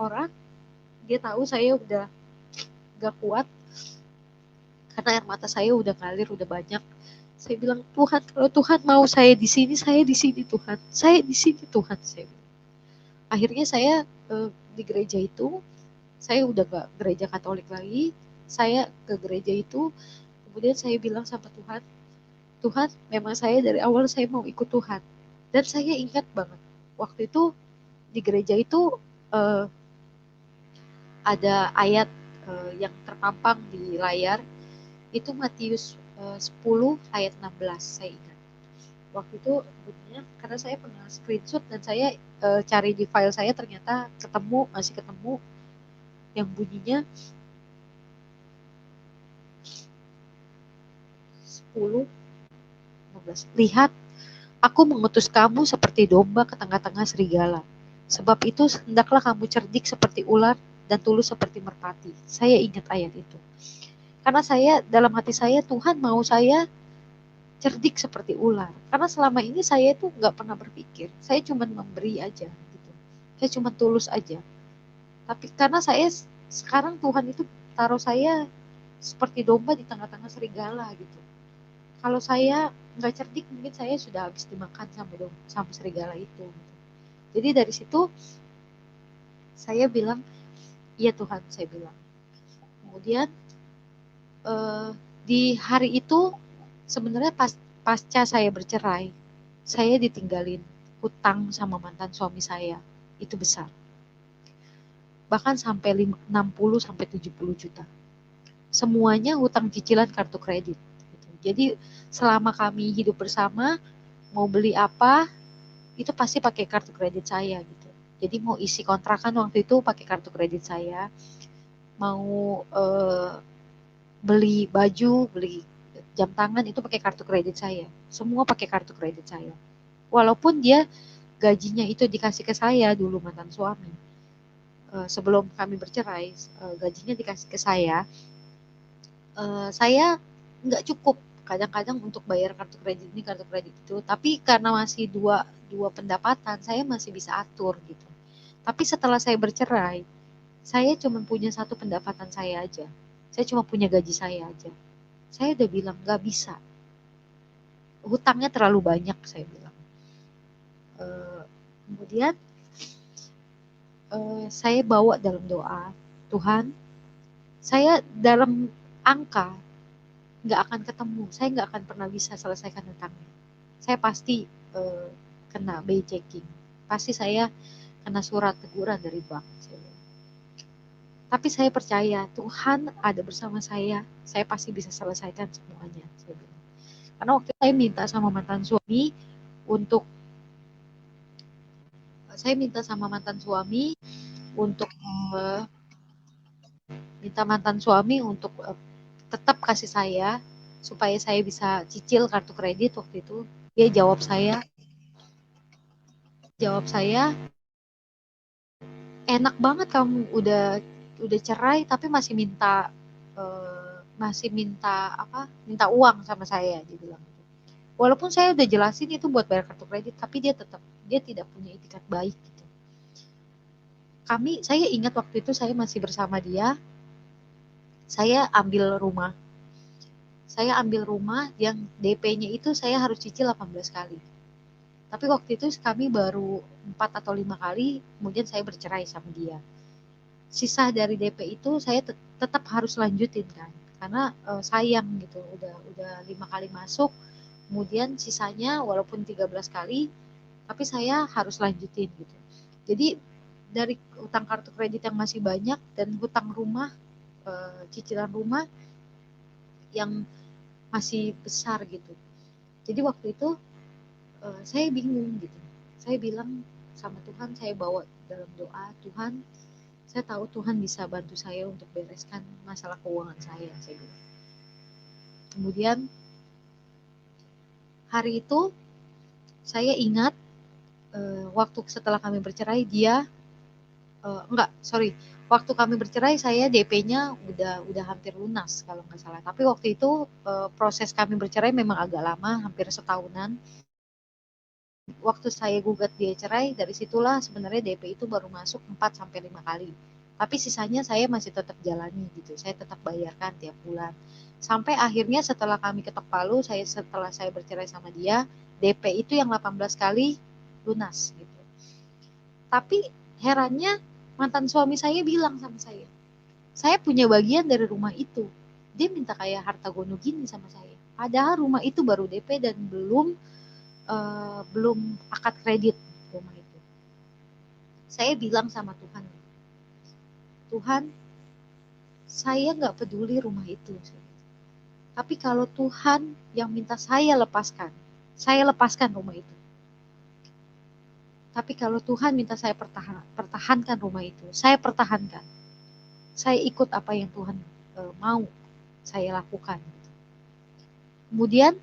orang, dia tahu saya udah gak kuat, karena air mata saya udah ngalir, udah banyak. Saya bilang, Tuhan, kalau Tuhan mau saya di sini Tuhan, saya di sini Tuhan. Saya bilang. Akhirnya saya di gereja itu, saya udah gak gereja Katolik lagi, saya ke gereja itu, kemudian saya bilang sama Tuhan, Tuhan, memang saya dari awal saya mau ikut Tuhan. Dan saya ingat banget, waktu itu di gereja itu ada ayat yang terpampang di layar, itu Matius 10 ayat 16, saya ingat. Waktu itu bunyinya, karena saya pernah screenshot dan saya cari di file saya, ternyata masih ketemu, yang bunyinya 10 16. Lihat, aku mengutus kamu seperti domba ke tengah-tengah serigala. Sebab itu hendaklah kamu cerdik seperti ular dan tulus seperti merpati. Saya ingat ayat itu. Karena dalam hati saya, Tuhan mau saya cerdik seperti ular. Karena selama ini saya itu nggak pernah berpikir. Saya cuma memberi aja. Gitu. Saya cuma tulus aja. Tapi karena sekarang Tuhan itu taruh saya seperti domba di tengah-tengah serigala gitu. Kalau saya nggak cerdik, mungkin saya sudah habis dimakan sama serigala itu. Jadi dari situ saya bilang, iya Tuhan, saya bilang. Kemudian di hari itu sebenarnya pasca saya bercerai, saya ditinggalin hutang sama mantan suami saya, itu besar. Bahkan sampai 60 sampai 70 juta. Semuanya hutang cicilan kartu kredit. Jadi selama kami hidup bersama, mau beli apa, itu pasti pakai kartu kredit saya gitu. Jadi mau isi kontrakan waktu itu pakai kartu kredit saya. Mau beli baju, beli jam tangan itu pakai kartu kredit saya. Semua pakai kartu kredit saya. Walaupun dia gajinya itu dikasih ke saya dulu, mantan suami. Sebelum kami bercerai, gajinya dikasih ke saya nggak cukup kadang-kadang untuk bayar kartu kredit ini, kartu kredit itu. Tapi karena masih dua pendapatan, saya masih bisa atur gitu. Tapi setelah saya bercerai, saya cuma punya satu pendapatan saya aja. Saya cuma punya gaji saya aja. Saya udah bilang nggak bisa. Hutangnya terlalu banyak, saya bilang. Kemudian saya bawa dalam doa, Tuhan, saya dalam angka nggak akan ketemu, saya nggak akan pernah bisa selesaikan hutangnya. Saya pasti kena BI checking, pasti saya kena surat teguran dari bank. Tapi saya percaya Tuhan ada bersama saya pasti bisa selesaikan semuanya. Karena waktu saya minta sama mantan suami untuk tetap kasih saya supaya saya bisa cicil kartu kredit. Waktu itu dia jawab saya enak banget, kamu udah cerai tapi masih minta uang sama saya, dia bilang. Walaupun saya udah jelasin itu buat bayar kartu kredit, tapi dia tidak punya itikat baik gitu. Saya ingat waktu itu saya masih bersama dia, saya ambil rumah yang DP-nya itu saya harus cicil 18 kali. Tapi waktu itu kami baru 4 atau 5 kali, kemudian saya bercerai sama dia. Sisa dari DP itu saya tetap harus lanjutin kan, karena sayang gitu, udah 5 kali masuk, kemudian sisanya walaupun 13 kali, tapi saya harus lanjutin gitu. Jadi dari hutang kartu kredit yang masih banyak dan hutang rumah, cicilan rumah yang masih besar gitu. Jadi waktu itu saya bingung gitu. Saya bilang sama Tuhan, saya bawa dalam doa, Tuhan, saya tahu Tuhan bisa bantu saya untuk bereskan masalah keuangan saya bilang. Kemudian hari itu saya ingat waktu setelah kami bercerai waktu kami bercerai saya DP-nya udah hampir lunas kalau nggak salah. Tapi waktu itu proses kami bercerai memang agak lama, hampir setahunan. Waktu saya gugat dia cerai, dari situlah sebenarnya DP itu baru masuk 4 sampai 5 kali. Tapi sisanya saya masih tetap jalani gitu. Saya tetap bayarkan tiap bulan. Sampai akhirnya setelah kami ketok palu, setelah saya bercerai sama dia, DP itu yang 18 kali lunas gitu. Tapi herannya mantan suami saya bilang sama saya punya bagian dari rumah itu. Dia minta kayak harta gono gini sama saya. Padahal rumah itu baru DP dan belum akad kredit rumah itu. saya bilang sama Tuhan, Tuhan, saya nggak peduli rumah itu. Tapi kalau Tuhan yang minta saya lepaskan rumah itu. Tapi kalau Tuhan minta saya pertahankan rumah itu, saya pertahankan. Saya ikut apa yang Tuhan mau saya lakukan. Kemudian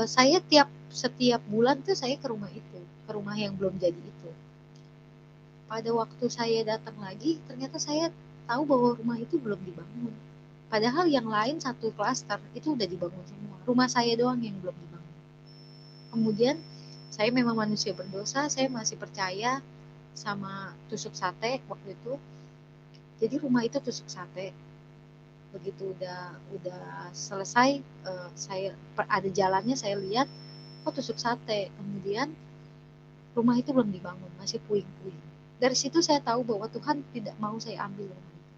saya setiap bulan tuh saya ke rumah itu, ke rumah yang belum jadi itu. Pada waktu saya datang lagi, ternyata saya tahu bahwa rumah itu belum dibangun. Padahal yang lain satu klaster itu udah dibangun semua. Rumah saya doang yang belum dibangun. Kemudian saya memang manusia berdosa, saya masih percaya sama tusuk sate waktu itu. Jadi rumah itu tusuk sate. Begitu udah selesai, saya ada jalannya, saya lihat, kok tusuk sate. Kemudian rumah itu belum dibangun, masih puing-puing. Dari situ saya tahu bahwa Tuhan tidak mau saya ambil rumah itu.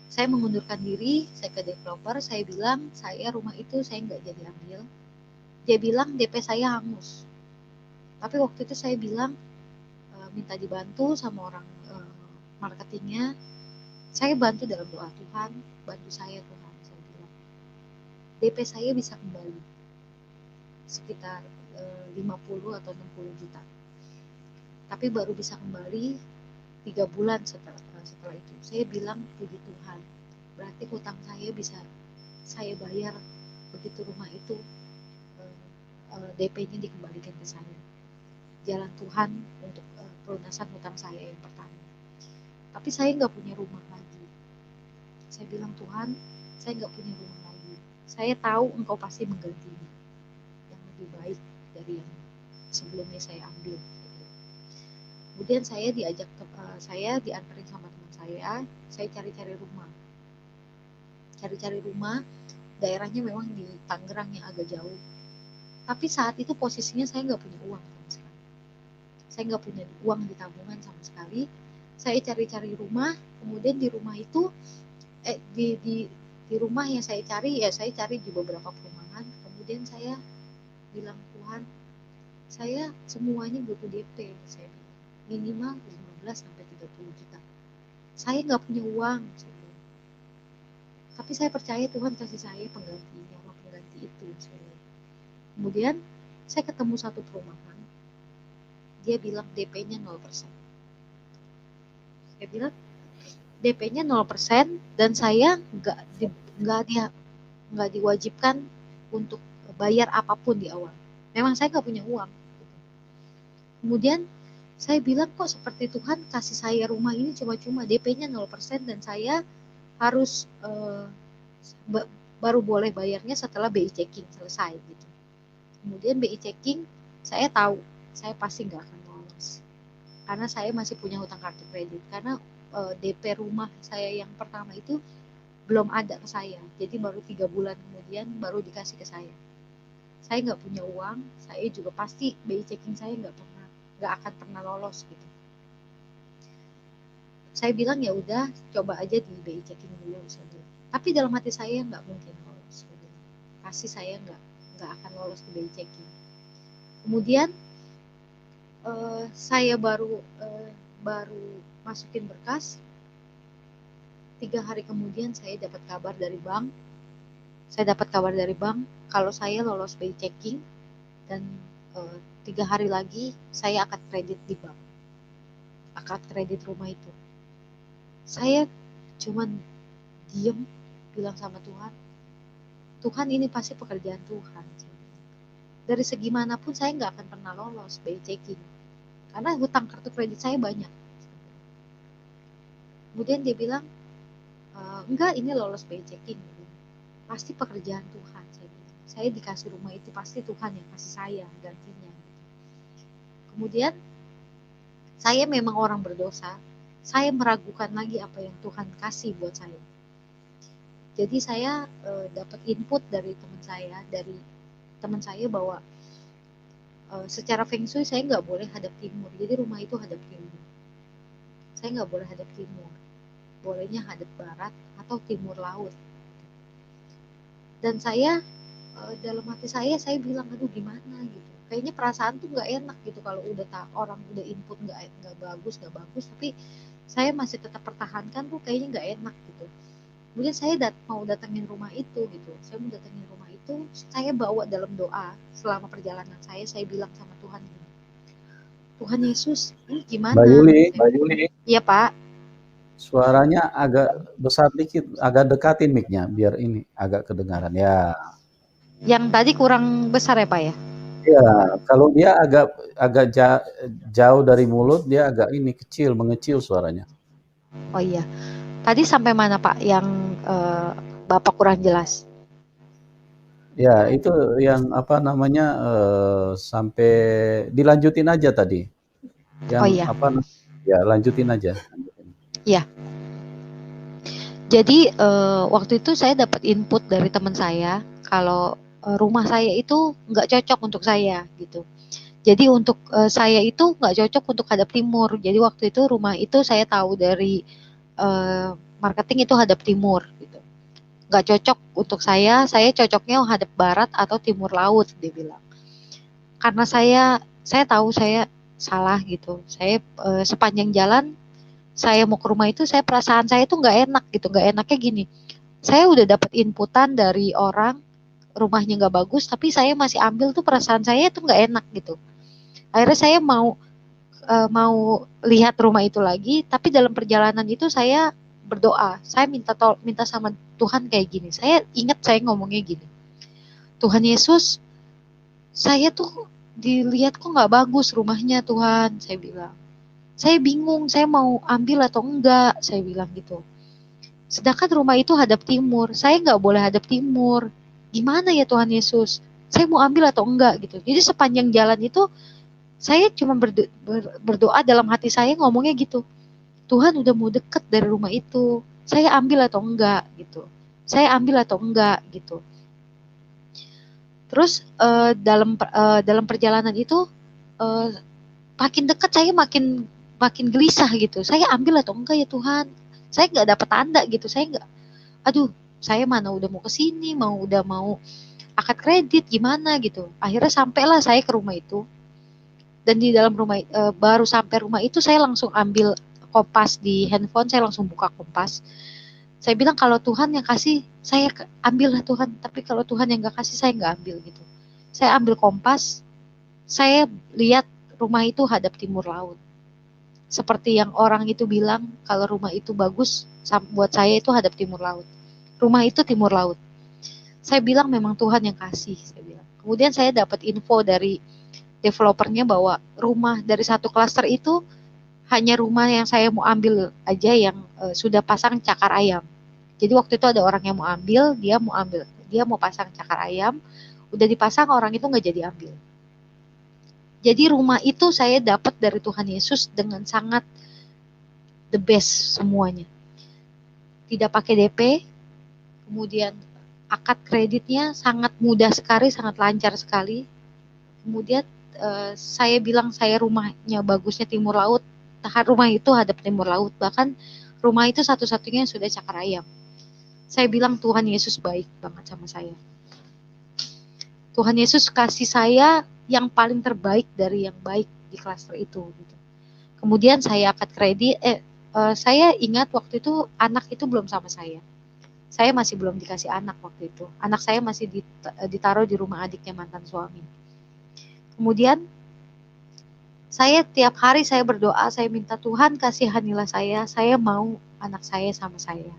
Saya mengundurkan diri, saya ke developer, saya bilang, rumah itu saya nggak jadi ambil. Dia bilang DP saya hangus. Tapi waktu itu saya bilang, minta dibantu sama orang marketingnya. Saya bantu dalam doa, Tuhan, bantu saya Tuhan, saya bilang. DP saya bisa kembali sekitar 50 atau 60 juta. Tapi baru bisa kembali 3 bulan setelah itu. Saya bilang, puji Tuhan, berarti hutang saya bisa saya bayar begitu rumah itu DP-nya dikembalikan ke saya. Jalan Tuhan untuk pelunasan hutang saya yang pertama. Tapi saya nggak punya rumah lagi. Saya bilang, Tuhan, saya nggak punya rumah lagi. Saya tahu Engkau pasti menggantinya yang lebih baik dari yang sebelumnya saya ambil. Kemudian saya diantarin sama teman saya cari-cari rumah. Cari-cari rumah, daerahnya memang di Tangerang yang agak jauh. Tapi saat itu posisinya saya nggak punya uang sama sekali. Saya nggak punya uang di tabungan sama sekali. Saya cari-cari rumah, kemudian di rumah itu, di rumah yang saya cari, ya saya cari di beberapa perumahan. Kemudian saya bilang, Tuhan, saya semuanya butuh DP, saya bilang. Minimal 15 sampai 30 juta. Saya nggak punya uang, saya bilang. Tapi saya percaya Tuhan kasih saya penggantinya, sama pengganti itu, saya bilang. Kemudian saya ketemu satu perumahan, dia bilang DP-nya 0%. Saya bilang DP-nya 0% dan saya nggak diwajibkan untuk bayar apapun di awal. Memang saya nggak punya uang. Kemudian saya bilang, kok seperti Tuhan kasih saya rumah ini cuma-cuma, DP-nya 0% dan saya harus baru boleh bayarnya setelah BI checking selesai gitu. Kemudian BI checking, saya tahu saya pasti nggak akan lolos karena saya masih punya hutang kartu kredit, karena DP rumah saya yang pertama itu belum ada ke saya, jadi baru 3 bulan kemudian baru dikasih ke saya. Saya nggak punya uang, saya juga pasti BI checking saya nggak akan pernah lolos gitu. Saya bilang, ya udah, coba aja di BI checking dulu, tapi dalam hati saya nggak mungkin lolos, pasti saya nggak akan lolos di BI checking. Kemudian saya baru masukin berkas. 3 hari kemudian saya dapat kabar dari bank. Kalau saya lolos BI checking dan 3 hari lagi saya akan kredit di bank, akad kredit rumah itu. Saya cuman diem, bilang sama Tuhan, Tuhan ini pasti pekerjaan Tuhan. Dari segi manapun saya nggak akan pernah lolos BI checking karena hutang kartu kredit saya banyak. Kemudian dia bilang, enggak, ini lolos BI checking, pasti pekerjaan Tuhan. Saya dikasih rumah itu pasti Tuhan yang kasih saya gantinya. Kemudian saya memang orang berdosa, saya meragukan lagi apa yang Tuhan kasih buat saya. Jadi saya dapat input dari teman saya bahwa secara feng shui saya nggak boleh hadap timur, jadi rumah itu hadap timur. Saya nggak boleh hadap timur, bolehnya hadap barat atau timur laut. Dan saya dalam hati saya bilang, aduh gimana gitu. Kayaknya perasaan tuh nggak enak gitu kalau udah orang udah input nggak bagus, tapi saya masih tetap pertahankan tuh kayaknya nggak enak gitu. Kemudian saya mau datengin rumah itu gitu. Saya mau datengin rumah itu, saya bawa dalam doa selama perjalanan saya bilang sama Tuhan gini, Tuhan Yesus, ini Mbak gimana? Yuli, Mbak Yuli, Iya Pak. suaranya agak besar dikit, agak dekatin mic-nya biar ini agak kedengaran ya. Yang tadi kurang besar ya Pak ya? Iya, kalau dia agak jauh dari mulut, dia agak ini kecil, mengecil suaranya. Oh iya. Tadi sampai mana Pak yang Bapak kurang jelas? Ya, itu yang apa namanya sampai dilanjutin aja tadi. Yang Oh iya. ya lanjutin aja. Iya. Jadi waktu itu saya dapat input dari teman saya kalau rumah saya itu nggak cocok untuk saya gitu. Jadi untuk saya itu nggak cocok untuk hadap timur. Jadi waktu itu rumah itu saya tahu dari marketing itu hadap timur gitu. Nggak cocok untuk saya cocoknya hadap barat atau timur laut dia bilang. Karena saya tahu saya salah gitu. Saya sepanjang jalan saya mau ke rumah itu perasaan saya tuh nggak enak gitu. Nggak enaknya gini, saya udah dapat inputan dari orang rumahnya nggak bagus tapi saya masih ambil tuh perasaan saya tuh nggak enak gitu. Akhirnya saya mau lihat rumah itu lagi, tapi dalam perjalanan itu saya berdoa, saya minta sama Tuhan kayak gini. Saya ingat saya ngomongnya gini, Tuhan Yesus, saya tuh dilihat kok nggak bagus rumahnya Tuhan, saya bilang. Saya bingung, saya mau ambil atau enggak, saya bilang gitu. Sedangkan rumah itu hadap timur, saya nggak boleh hadap timur. Gimana ya Tuhan Yesus? Saya mau ambil atau enggak gitu. Jadi sepanjang jalan itu saya cuma berdoa dalam hati saya ngomongnya gitu. Tuhan udah mau deket dari rumah itu. Saya ambil atau enggak gitu. Saya ambil atau enggak gitu. Terus dalam perjalanan itu makin dekat saya makin gelisah gitu. Saya ambil atau enggak ya Tuhan? Saya nggak dapat tanda gitu. Saya nggak. Aduh, saya mana udah mau kesini, udah mau akad kredit gimana gitu. Akhirnya sampailah saya ke rumah itu. Dan di dalam rumah baru sampai rumah itu saya langsung ambil Kompas di handphone, saya langsung buka Kompas. Saya bilang kalau Tuhan yang kasih saya ambil lah Tuhan, tapi kalau Tuhan yang nggak kasih saya nggak ambil gitu. Saya ambil Kompas, saya lihat rumah itu hadap timur laut. Seperti yang orang itu bilang kalau rumah itu bagus, buat saya itu hadap timur laut. Rumah itu timur laut. Saya bilang memang Tuhan yang kasih, saya bilang. Kemudian saya dapat info dari developernya bahwa rumah dari satu klaster itu hanya rumah yang saya mau ambil aja yang sudah pasang cakar ayam. Jadi waktu itu ada orang yang mau ambil, dia mau pasang cakar ayam, udah dipasang orang itu nggak jadi ambil. Jadi rumah itu saya dapat dari Tuhan Yesus dengan sangat the best semuanya. Tidak pakai DP, kemudian akad kreditnya sangat mudah sekali, sangat lancar sekali. Kemudian saya bilang saya rumahnya bagusnya timur laut, rumah itu hadap timur laut, bahkan rumah itu satu-satunya yang sudah cakar ayam. Saya bilang Tuhan Yesus baik banget sama saya. Tuhan Yesus kasih saya yang paling terbaik dari yang baik di klaster itu. Gitu. Kemudian saya akad kredit, saya ingat waktu itu anak itu belum sama saya. Saya masih belum dikasih anak waktu itu. Anak saya masih ditaruh di rumah adiknya mantan suami. Kemudian saya tiap hari saya berdoa, saya minta Tuhan kasihanilah saya mau anak saya sama saya.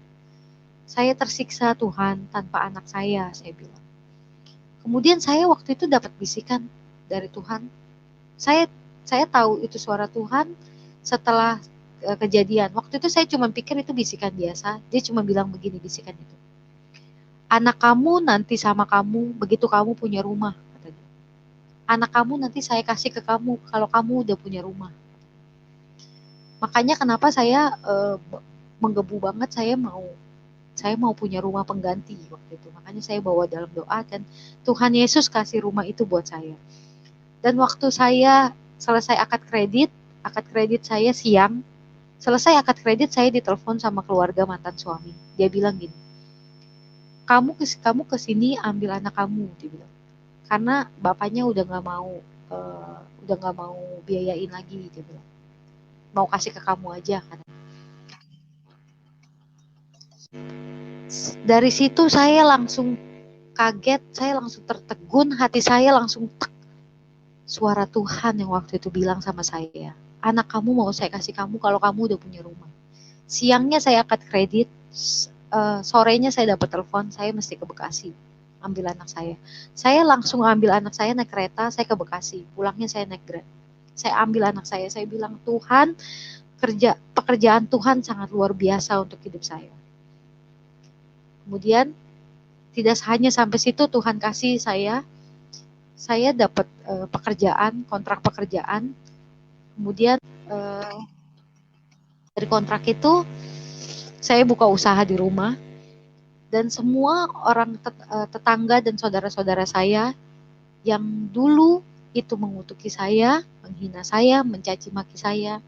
Saya tersiksa Tuhan tanpa anak saya bilang. Kemudian saya waktu itu dapat bisikan dari Tuhan. Saya tahu itu suara Tuhan setelah kejadian. Waktu itu saya cuma pikir itu bisikan biasa. Dia cuma bilang begini bisikan itu. Anak kamu nanti sama kamu begitu kamu punya rumah. Anak kamu nanti saya kasih ke kamu kalau kamu udah punya rumah. Makanya kenapa saya menggebu banget saya mau punya rumah pengganti waktu itu. Makanya saya bawa dalam doa dan Tuhan Yesus kasih rumah itu buat saya. Dan waktu saya selesai akad kredit saya siang, selesai akad kredit saya ditelepon sama keluarga mantan suami. Dia bilang gini, kamu kesini ambil anak kamu, dia bilang. Karena bapaknya udah nggak mau biayain lagi, dia bilang. Mau kasih ke kamu aja kan. Dari situ saya langsung kaget, saya langsung tertegun, hati saya langsung tek. Suara Tuhan yang waktu itu bilang sama saya, anak kamu mau saya kasih kamu kalau kamu udah punya rumah. Siangnya saya akad kredit, sorenya saya dapat telepon, saya mesti ke Bekasi ambil anak saya. Saya langsung ambil anak saya naik kereta, saya ke Bekasi. Pulangnya saya naik Grab. Saya ambil anak saya bilang, Tuhan, pekerjaan Tuhan sangat luar biasa untuk hidup saya. Kemudian tidak hanya sampai situ, Tuhan kasih saya dapat pekerjaan, kontrak pekerjaan. Kemudian dari kontrak itu saya buka usaha di rumah, dan semua orang tetangga dan saudara-saudara saya yang dulu itu mengutuki saya, menghina saya, mencaci maki saya,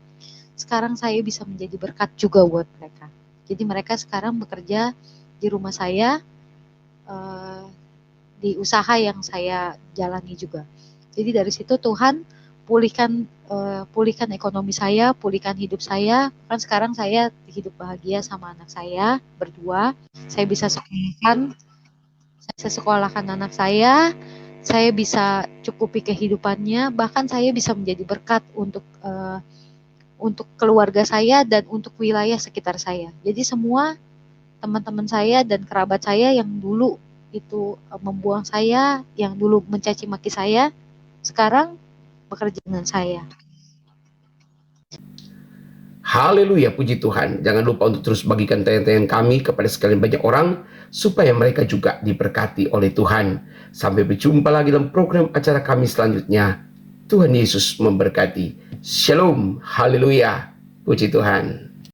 sekarang saya bisa menjadi berkat juga buat mereka. Jadi mereka sekarang bekerja di rumah saya, di usaha yang saya jalani juga. Jadi dari situ Tuhan pulihkan ekonomi saya, pulihkan hidup saya. Kan sekarang saya hidup bahagia sama anak saya berdua. Saya bisa sekolahkan anak saya bisa cukupi kehidupannya, bahkan saya bisa menjadi berkat untuk keluarga saya dan untuk wilayah sekitar saya. Jadi semua teman-teman saya dan kerabat saya yang dulu itu membuang saya, yang dulu mencaci maki saya, sekarang bekerja dengan saya. Haleluya, puji Tuhan. Jangan lupa untuk terus bagikan tayang-tayang kami kepada sekalian banyak orang, supaya mereka juga diberkati oleh Tuhan. Sampai berjumpa lagi dalam program acara kami selanjutnya. Tuhan Yesus memberkati. Shalom, haleluya, puji Tuhan.